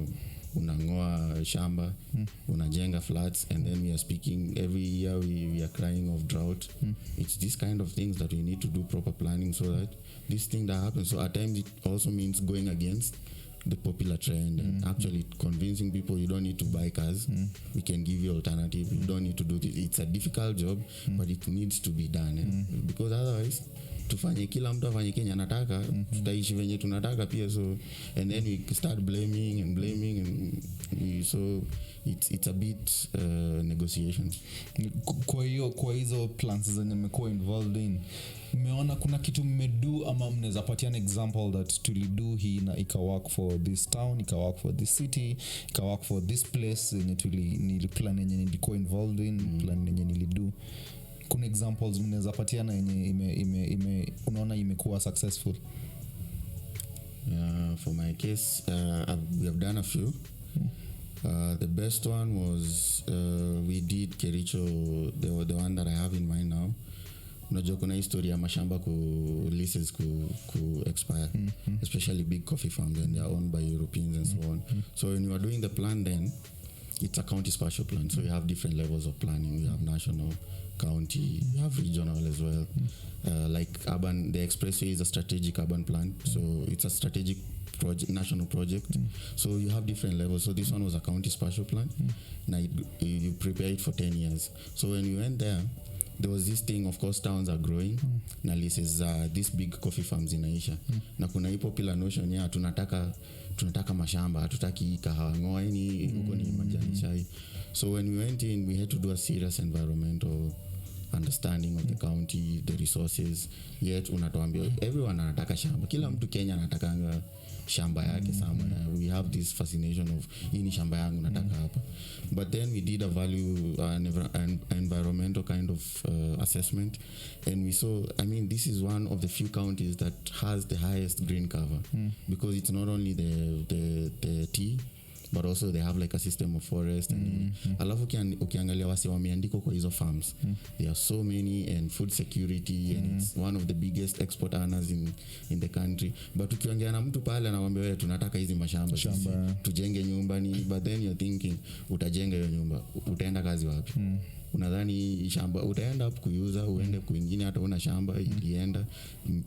A: unangoa shamba, unajenga flats, and then we are speaking every year we are crying of drought. It's this kind of things that we need to do proper planning so that this thing that happens. So at times it also means going against the popular trend and actually convincing people you don't need to buy cars. We can give you alternative. You don't need to do this. It's a difficult job, but it needs to be done. Because otherwise tufanye kila mtu afanye Kenya anataka, tutaishi venye tunataka pia. So and then we start blaming and so it's a bit negotiations.
C: Kwa hizo plans zenye mmekuwa involved in, mmeona kuna kitu mmedu ama mnaweza patiana example that tulidu hii na ika work for this town, ika work for this city, ika work for this place yenye niliplan yenye nilikuwa involved in, plan yenye nilidu. Kuna examples mnaweza patiana yenye unaona imekuwa successful?
A: For my case, we have done a few. The best one was we did Kericho, the one that I have in mind now. Unajua kuna historia ya mashamba leases ku expire, especially big coffee farms, and they are owned by Europeans and so on. So when you are doing the plan, then it's a county spatial plan. So you have different levels of planning. You have national, county, you have regional as well. Like urban, the Expressway is a strategic urban plan. So it's a strategic project, national project. So you have different levels. So this one was a county spatial plan. Now you prepare it for 10 years. So when we went there was this thing, of course towns are growing. Na leases these big coffee farms inaisha. Na kuna hii popular notion ya tunataka mashamba, hatutaki kahawa ngoeni, huko ni majani chai. So when we went in, we had to do a serious environmental understanding of the county, the resources. Yet unatuambia everyone anataka shamba, kila mtu Kenya anatakanga shamba yake somewhere. We have this fascination of hii ni shamba yangu nataka hapa. But then we did a value environmental kind of assessment, and we saw, I mean, this is one of the few counties that has the highest green cover, because it's not only the tea, but also they have like a system of forest. Alafu ukiangalia wasi wameandikwa kwa hizo farms, there are so many, and food security, and it's one of the biggest export earners in the country. But ukiongea na mtu pale anawaambia wewe tunataka hizi mashamba tujenge nyumba ni, but then you're thinking utajenga hiyo nyumba, utaenda kazi wapi? unadhani shamba utaenda up kuuza uende kwingine hata una shamba ilienda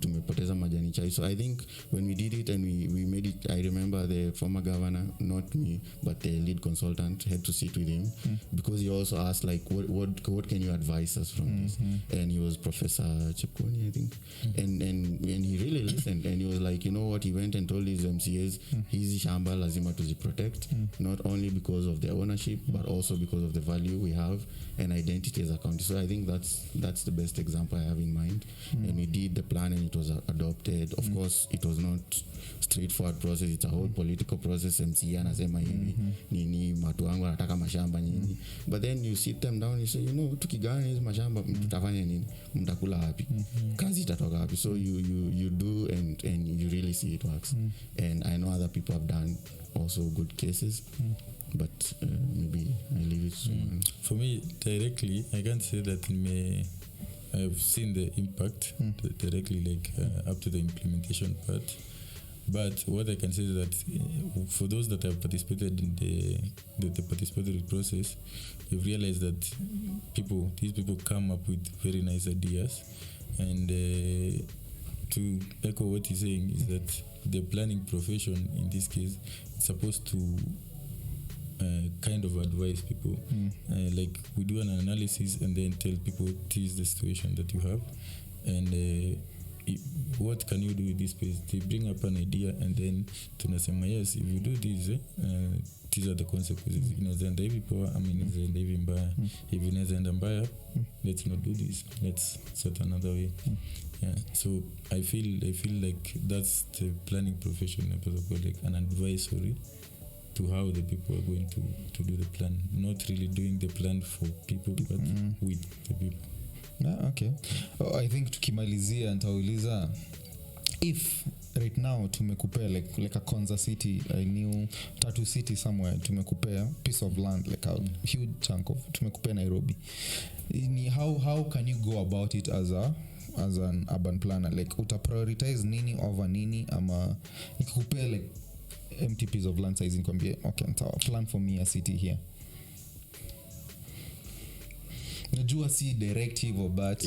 A: tumepoteza majani chai. So I think when we did it and we made it, I remember the former governor, not me but the lead consultant, had to sit with him because he also asked like what can you advise us from this, and he was Professor Chepkoni I think, and he really listened, and he was like, you know what, he went and told his MCAs hizi shamba lazima tuzi protect, not only because of their ownership but also because of the value we have and identity as a county. So I think that's the best example I have in mind. And we did the plan and it was adopted. Of course it was not straightforward process, it's a whole political process. MCA anasema hivi nini watu wangu wanataka mashamba nyingi, but then you sit them down, you say, you know, tukigawana hizo mashamba tutafanya nini, mtakula wapi, kazi itatoka wapi? So you do and you really see it works. And I know other people have done also good cases, but maybe I leave it to
B: For me directly I can't say that I've seen the impact directly, like up to the implementation part, but what I can say is that for those that have participated in the participatory process, you've realized that these people come up with very nice ideas. And to echo what he's saying is that the planning profession in this case is supposed to kind of advise people, like we do an analysis and then tell people this is the situation that you have, and what can you do with this space. They bring up an idea and then tunasema yes, if you do this these are the consequences. Inazaenda hivi poa, inazaenda hivi mbaya. If inazaenda mbaya, let's not do this, let's set another way. Yeah, so I feel like that's the planning profession, like an advisory to how the people are going to do the plan, not really doing the plan for people but with the people.
C: Yeah, okay. I think tukimalizia nitauliza, if right now tumekupea like a Konza city, I knew Tatu city somewhere, tumekupea piece of land, like a huge chunk of, tumekupea Nairobi, how can you go about it as an urban planner? Like uta prioritize nini over nini, ama nikikupea like empty piece of land size nikwambie okay, plan for me a city here? Najua si directive but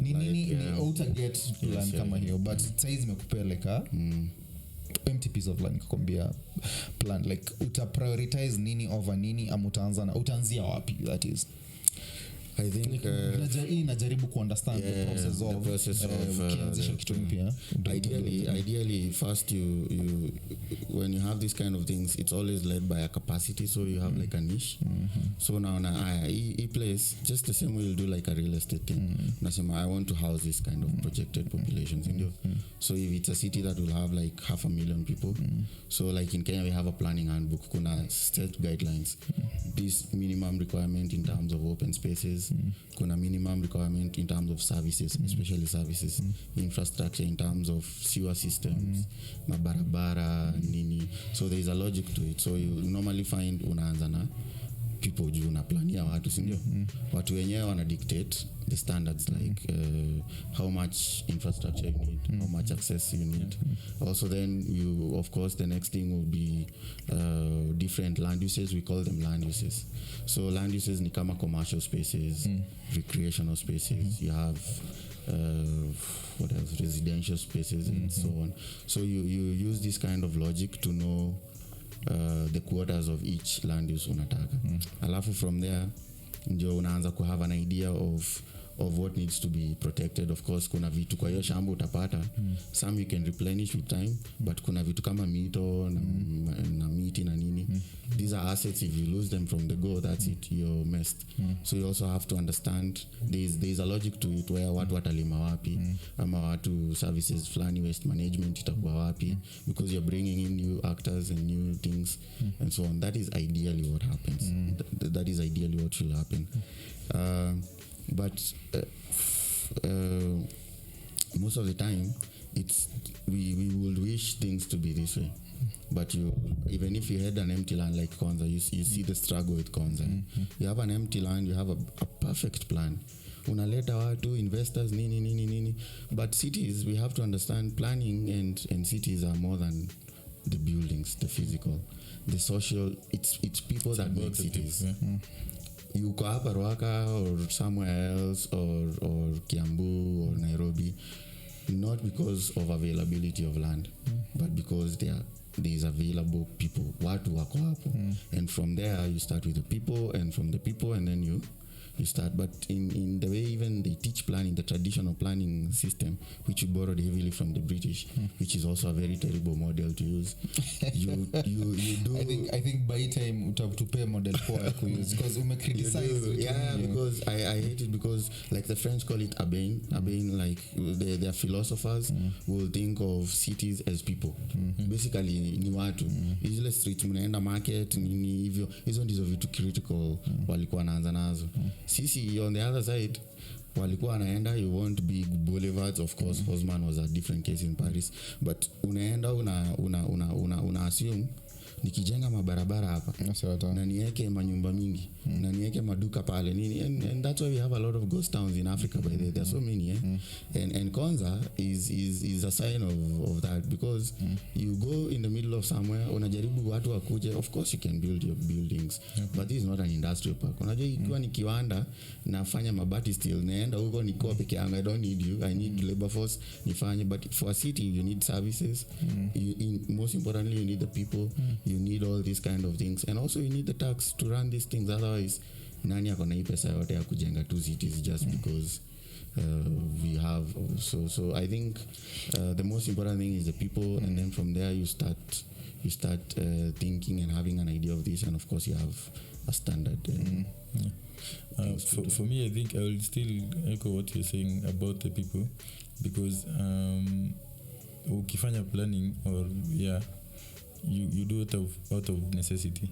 C: nini outa get plan kama hiyo, but size imekupea like a empty piece of land kukwambia plan, like uta prioritize nini over nini, ama utaanzia wapi? That is, I think najaribu ku understand the process of kianzisha kitu mpya.
A: Ideally first you when you have this kind of things, it's always led by a capacity, so you have like a niche. So now a place just the same way you do like a real estate thing. Nasema I want to house this kind of projected populations in so if it's a city that will have like 500,000 people, so like in Kenya we have a planning handbook, kuna state guidelines, this minimum requirement in terms of open spaces, kuna minimum requirement in terms of services, especially services, infrastructure in terms of sewer systems, mabarabara nini. So there is a logic to it. So you normally find unaanza na people juu na plania watu, sindio? Watu wenyewe wana dictate the standards, like how much infrastructure you need, how much access you need. Also then you, of course, the next thing will be different land uses. We call them land uses. So land uses ni kama commercial spaces, recreational spaces, you have what else, residential spaces and so on. So you use this kind of logic to know the quotas of each land use unataka. Alafu from there ndio unaanza ku have an idea of what needs to be protected. Of course kuna vitu kwa hiyo shamba utapata, some you can replenish with time, but kuna vitu kama mito na miti na nini, these are assets, if you lose them from the go, that's it, you're messed. So you also have to understand there's a logic to it, where watu watalima wapi, ama watu services flani, waste management itakuwa wapi, because you're bringing in new actors and new things and so on. That is ideally what happens. That is ideally what should happen. But most of the time it's we would wish things to be this way, but even if you had an empty land like Konza, you see the struggle with Konza. You have an empty land, you have a perfect plan, unaleta watu investors nini, but cities, we have to understand planning and cities are more than the buildings, the physical, the social. It's people that make cities. yuko hapa Ruaka or somewhere else or Kiambu or Nairobi, not because of availability of land, but because there is available people, watu wako hapo, and from there you start with the people, and from the people and then you start. But in the way even they teach planning, the traditional planning system, which you borrowed heavily from the British, which is also a very terrible model to use. You do.
C: I think by time utapay model poa to use because criticize.
A: Yeah, because I hate it because like the French call it Abain, like their philosophers will think of cities as people. Basically ni watu. Ile street mnaenda market nini hivyo. Hizo ndizo vitu critical walikuwa wanaanza nazo. Sisi on the other side walikuwa wanaenda, you want big boulevards, of course. Haussmann was a different case in Paris, but unaenda una assume nikijenga mabarabara hapa na niweke manyumba mingi na niweke maduka pale nini, and that's why we have a lot of ghost towns in Africa by the way. There are so many and Konza is a sign of that, because you go in the middle of somewhere, unajaribu watu wakuje, of course you can build your buildings, but this is not an industrial park. Unajua ikiwa ni kiwanda nafanya mabati steel, naenda huko niko peke yangu, I don't need you, I need labor force nifanye. But for a city you need services, most importantly you need the people, you need all these kind of things, and also you need the tax to run these things. Otherwise nani akona hii pesa yote ya kujenga two cities just because we have so I think the most important thing is the people, and then from there you start thinking and having an idea of this, and of course you have a standard.
B: For me, I think I will still echo what you're saying about the people, because ukifanya planning, or you do it out of necessity.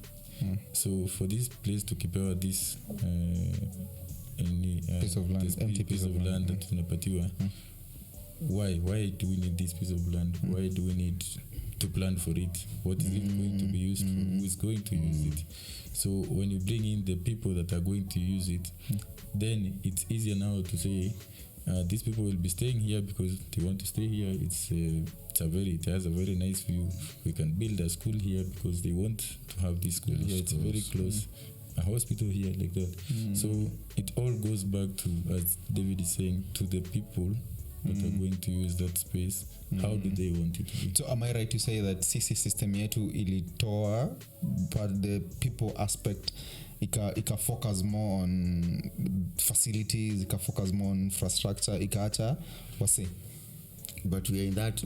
B: So for this place to keep out this
C: piece of land, empty piece of land
B: that tunapatiwa, why do we need this piece of land? Why do we need to plan for it? What is it going to be used for? Who is going to use it? So when you bring in the people that are going to use it, then it's easier now to say these people will be staying here because they want to stay here. It has a very nice view. We can build a school here because they want to have this school here. It's very close. A hospital here, like that. So it all goes back to, as David is saying, to the people that are going to use that space. How do they want it to be?
C: So am I right to say that CC system yetu ilitoa, but the people aspect ika focus more on facilities, ika focus more on infrastructure, ikaacha wase?
A: But we are in that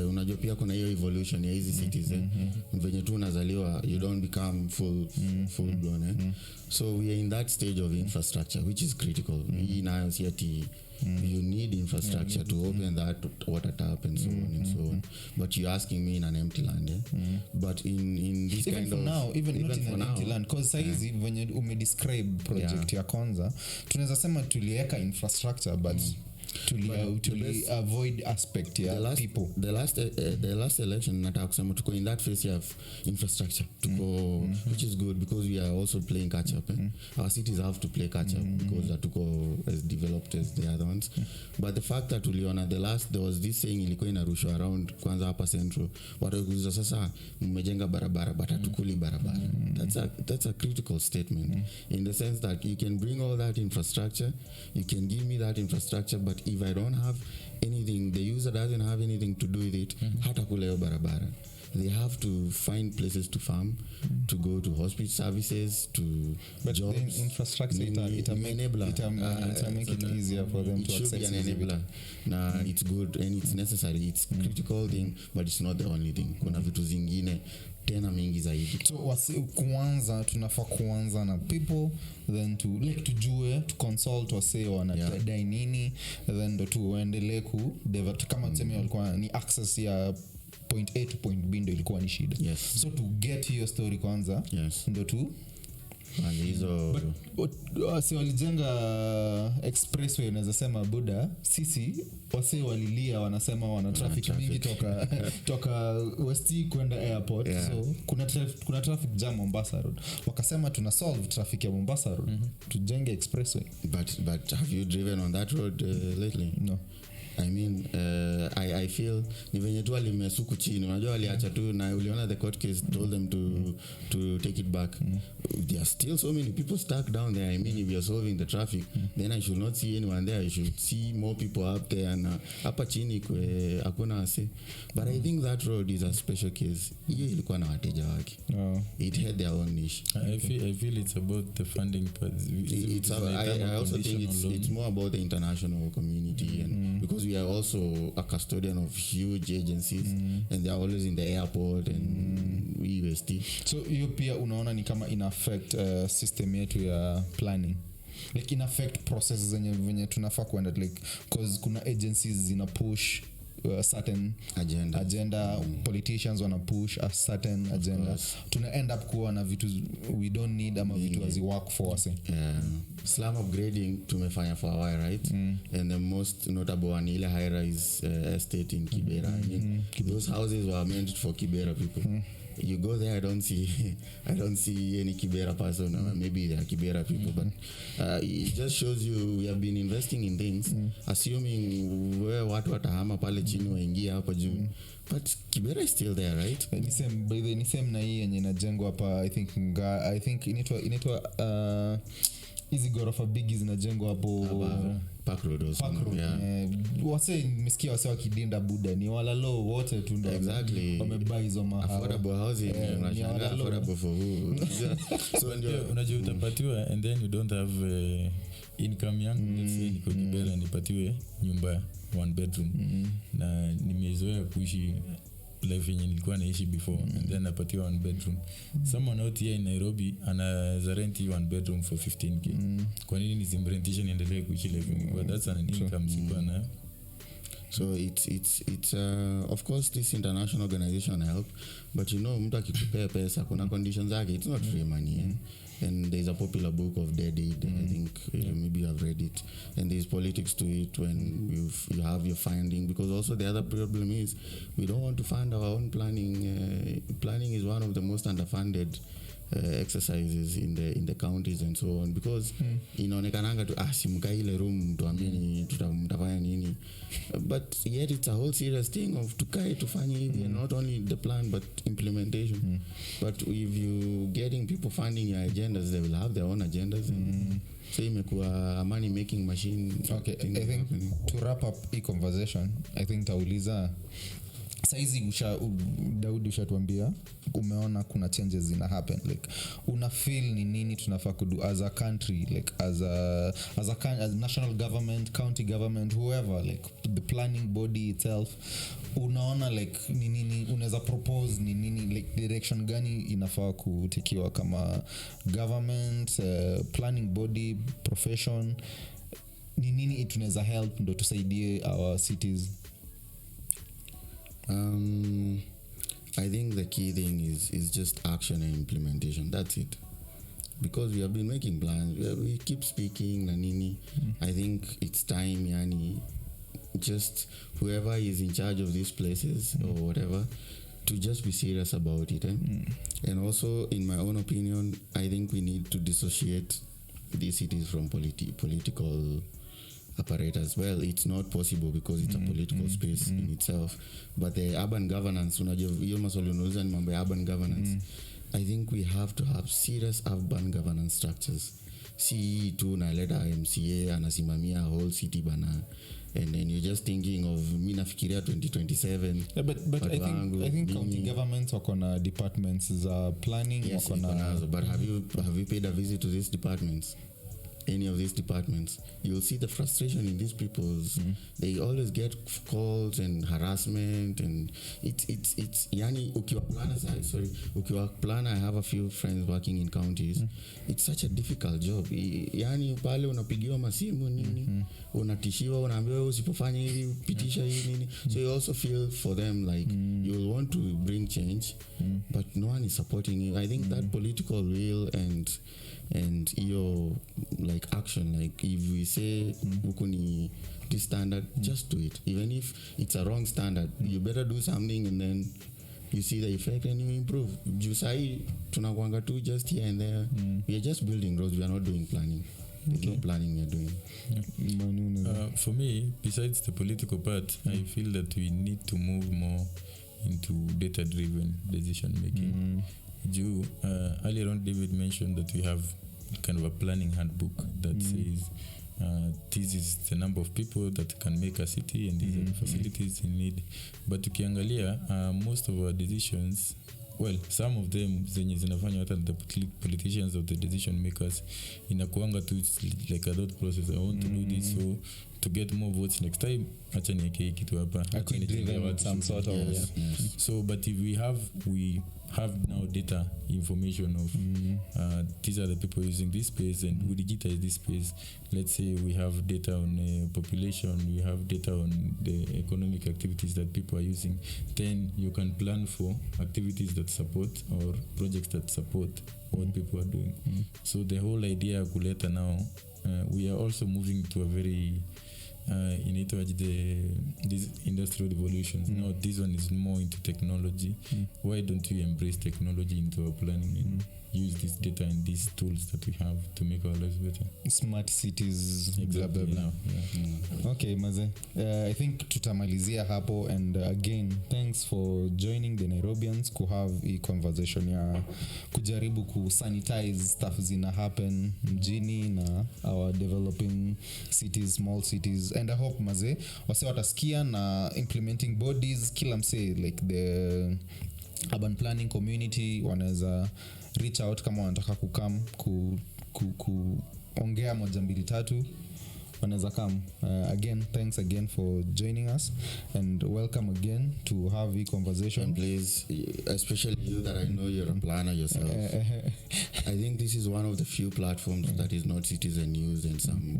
A: unajua pia kuna hiyo evolution ya hizi cities venye tu unazaliwa, you don't become full blown so we are in that stage of infrastructure which is critical. Hii nayo si ati you need infrastructure to open that water tap and so on and so on, but you're asking me in an empty land but in this
C: even
A: kind
C: for
A: of
C: now, even not in an empty land, because saizi venye umedescribe project ya Konza, tunaweza sema tuliweka infrastructure but to avoid aspect people.
A: The last election nataka kusema tuko in that phase of infrastructure tuko which is good because we are also playing catch up our cities have to play catch up because tuko as developed as the other ones but the fact that tuliona there was this saying ilikuwa inarushwa around kwanza hapa central watakuuliza sasa mmejenga barabara but hatukuli barabara. That's a critical statement in the sense that you can bring all that infrastructure, you can give me that infrastructure, but if I don't have anything, the user doesn't have anything to do with it, hata kuleo barabara. They have to find places to farm, to go to hospital services, to
C: but
A: jobs.
C: The infrastructure it'll make it easier for them to access it. It should be an enabler.
A: Nah, it's good and it's necessary. It's critical thing, but it's not the only thing. Kuna vitu zingine tena mingi zaidi.
C: So tunafaa kuanza na people, then to tujue, to consult wase wanadai nini, then ndo tuendelee ku develop. Kama tuseme walikuwa ni access ya point A to point B ndo ilikuwa ni shida.
A: Yes.
C: So to get your story kwanza, ndo tu
A: hizo
C: wase walijenga expressway, unaweza sema buda, sisi wase walilia wanasema wana traffic mingi toka Westi kwenda airport. So kuna traffic jam Mombasa Road, wakasema tuna solve traffic ya Mombasa Road tujenge expressway.
A: But have you driven on that road lately?
C: No.
A: I mean I feel ni venye tu alimesuku chini, unajua waliacha tu, na uliona the court case told them to take it back. There are still so many people stuck down there. I mean, if you're solving the traffic, then I should not see anyone there. I should see more people up there, and hapa chini hakuna wase. But I think that road is a special case. Hiyo ilikuwa na wateja wake. It had their own niche.
B: I feel it's about the funding part.
A: I also think it's more about the international community, and because we are also a custodian of huge agencies, and they are always in the airport and UST.
C: So hiyo pia unaona ni kama ina affect system yetu ya planning, like in affect processes zenye tunafaa kuenda, like cause kuna agencies zina push certain agenda politicians wana push a certain agenda, tuna end up kuwa na vitu we don't need ama vitu hazi work for us.
A: Slum upgrading tumefanya for a while, right? And the most notable one ile high rise estate in Kibera. I mean, those houses were meant for Kibera people. You go there, I don't see any Kibera person, or maybe they are Kibera people, but it just shows you we have been investing in things, assuming where watu watahama pale chini waingia hapa juu, but Kibera is still there, right?
C: Ni same na hii yenye inajengwa hapa. I think inaitwa hizi gorofa bigi zinajengwa hapo
A: Park Road.
C: Wase nimesikia wase wakidinda buda ni walalo wote tu ndo wamebuy hizo mahali
A: affordable housing, affordable for who?
B: So ndio unajua utapatiwa, and then you don't have income yangu. Let's say niko Kibera nipatiwe nyumba 1 bedroom na nimezoea kuishi life yenye nilikuwa naishi before, and then napatiwa 1 bedroom. Someone out here in Nairobi anaweza rent 1 bedroom for 15k. Kwa nini nisimrentishe niendelee kuishi life? But that's an income sikuwa na.
A: So it's of course this international organization help, but you know mtu akikupea pesa kuna conditions zake. It's not free money. And there's a popular book of Dead Aid. I think maybe you have read it, and there's politics to it when you have your funding, because also the other problem is we don't want to fund our own planning. Planning is one of the most underfunded exercises in the counties and so on, because inaonekananga tu simka ile room tuambie ni tutafanya nini, but yet it's a whole serious thing of tukae tufanye hivi, and not only the plan but implementation. But if you getting people funding your agendas, they will have their own agendas, and so imekuwa a money making machine.
C: Okay, I think to wrap up the conversation, I think tauliza saizi Daudi ushatuambia umeona kuna changes zina happen, like una feel ni nini tunafaa kudu as a country, like as national government, county government, whoever, like the planning body itself, unaona like ni nini unaweza propose, ni nini like direction gani inafaa kutikiwa kama government, planning body, profession, ni nini tunaweza help ndo tusaidie our cities?
A: I think the key thing is just action and implementation. That's it. Because we have been making plans, we keep speaking na nini. I think it's time, yani, just whoever is in charge of these places or whatever, to just be serious about it. And also, in my own opinion, I think we need to dissociate these cities from political apparatus. Well, it's not possible because it's a political space in itself, but the urban governance, unajua maswali unauliza ni mambo ya urban governance. I think we have to have serious urban governance structures. Si tu na leta MCA anasimamia whole city bana, and then you're just thinking of mimi nafikiria 2027.
C: But I think county governments wako na departments za planning,
A: yes, wako na, but have you paid a visit to these departments? Any of these departments, you'll see the frustration in these people's. They always get calls and harassment, and it's yani ukiwa planner, I have a few friends working in counties. It's such a difficult job. Yani pale unapigiwa masimu nini, unatishiwa, unaambiwa usipofanya hivi pitisha hii nini. So you also feel for them like you want to bring change, but no one is supporting you. I think that political will and your like action, like if we say ukuni this standard, just do it. Even if it's a wrong standard, you better do something, and then you see the effect and you improve. Jusai tunakwanga tu just here and there. We are just building roads, we are not doing planning. There's no planning we're doing.
B: For me, besides the political part, I feel that we need to move more into data-driven decision making. Earlier on, David mentioned that we have kind of a planning handbook that says this is the number of people that can make a city and these are the facilities you need. But ukiangalia, most of our decisions, well, some of them zenye zinafanya hata the politicians or the decision makers inakuanga tu like a thought process. I want to do this so to get more votes next time, acha niweke kitu hapa.
C: Some sort of
B: So but if we have now data information of these are the people using this space and we digitize this space. Let's say we have data on population, we have data on the economic activities that people are using, then you can plan for activities that support or projects that support what people are doing. So the whole idea of kuleta now, we are also moving to a very these industrial revolutions. Now this one is more into technology. Why don't we embrace technology into our planning and use this data and these tools that we have to make our lives better?
C: Smart cities,
B: exactly.
C: Blah, blah, blah. Okay, maze. I think tutamalizia hapo, and again thanks for joining the NairoBEERns have a conversation ya kujaribu kusanitize stuff zina happen mjini na our developing cities, small cities, and I hope maze wase watasikia na implementing bodies kila mse like the urban planning community wanaweza reach out kama wanataka kukam kuongea moja mbili tatu wanaweza come. Again, thanks again for joining us and welcome again to have a conversation.
A: And please, especially you that I know you're a planner yourself, I think this is one of the few platforms that is not citizen news and some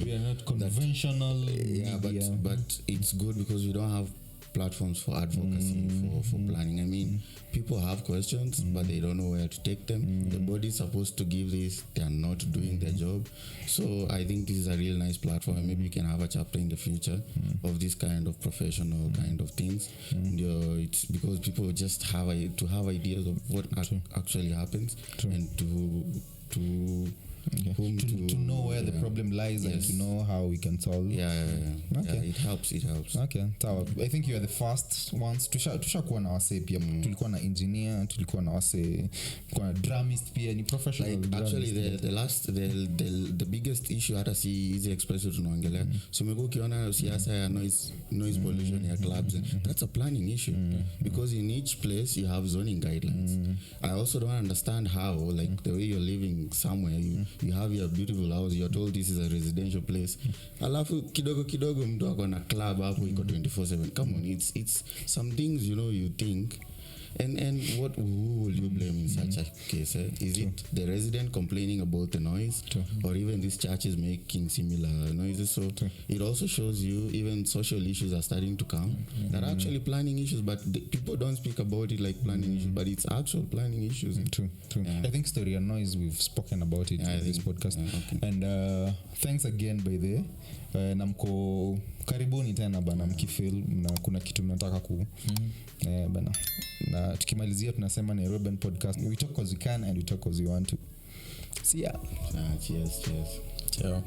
C: we are not conventional
A: media. But it's good because we don't have platforms for advocacy for planning. I mean, people have questions but they don't know where to take them. The body's supposed to give this, they are not doing their job. So I think this is a real nice platform. Maybe we can have a chapter in the future of this kind of professional kind of things. It's because people just have ideas of what actually happens and to
C: know where the problem lies and to know how we can solve.
A: Okay. Yeah, it helps.
C: Okay, sawa. I think you are the first ones tushakuwa na wase pia. Tulikuwa na engineer, tulikuwa na wase, tulikuwa na drumist pia, ni professional.
A: Like actually the biggest issue hata si hizi Expressway tunaongelea. So umekuwa ukiona siasa ya noise pollution ya clubs. That's a planning issue because in each place you have zoning guidelines. I also don't understand how, like the way you're living somewhere, you have your beautiful house, you're told this is a residential place, alafu kidogo mtu ako na club hapo iko 24/7. Come on, it's some things you think and who will you blame in such a case? Is it the resident complaining about the noise or even these churches making similar noises? So it also shows you even social issues are starting to come that are actually planning issues, but people don't speak about it like planning issues, but it's actual planning issues.
C: True. I think story and noise, we've spoken about it in this podcast. And thanks again by the namko karibuni tena bana mkifeel na kuna kitu mnataka bana, na tukimalizia tunasema NairoBEERN podcast, we talk as we can and we talk as we want to. See ya.
A: Cheers.
B: Ciao.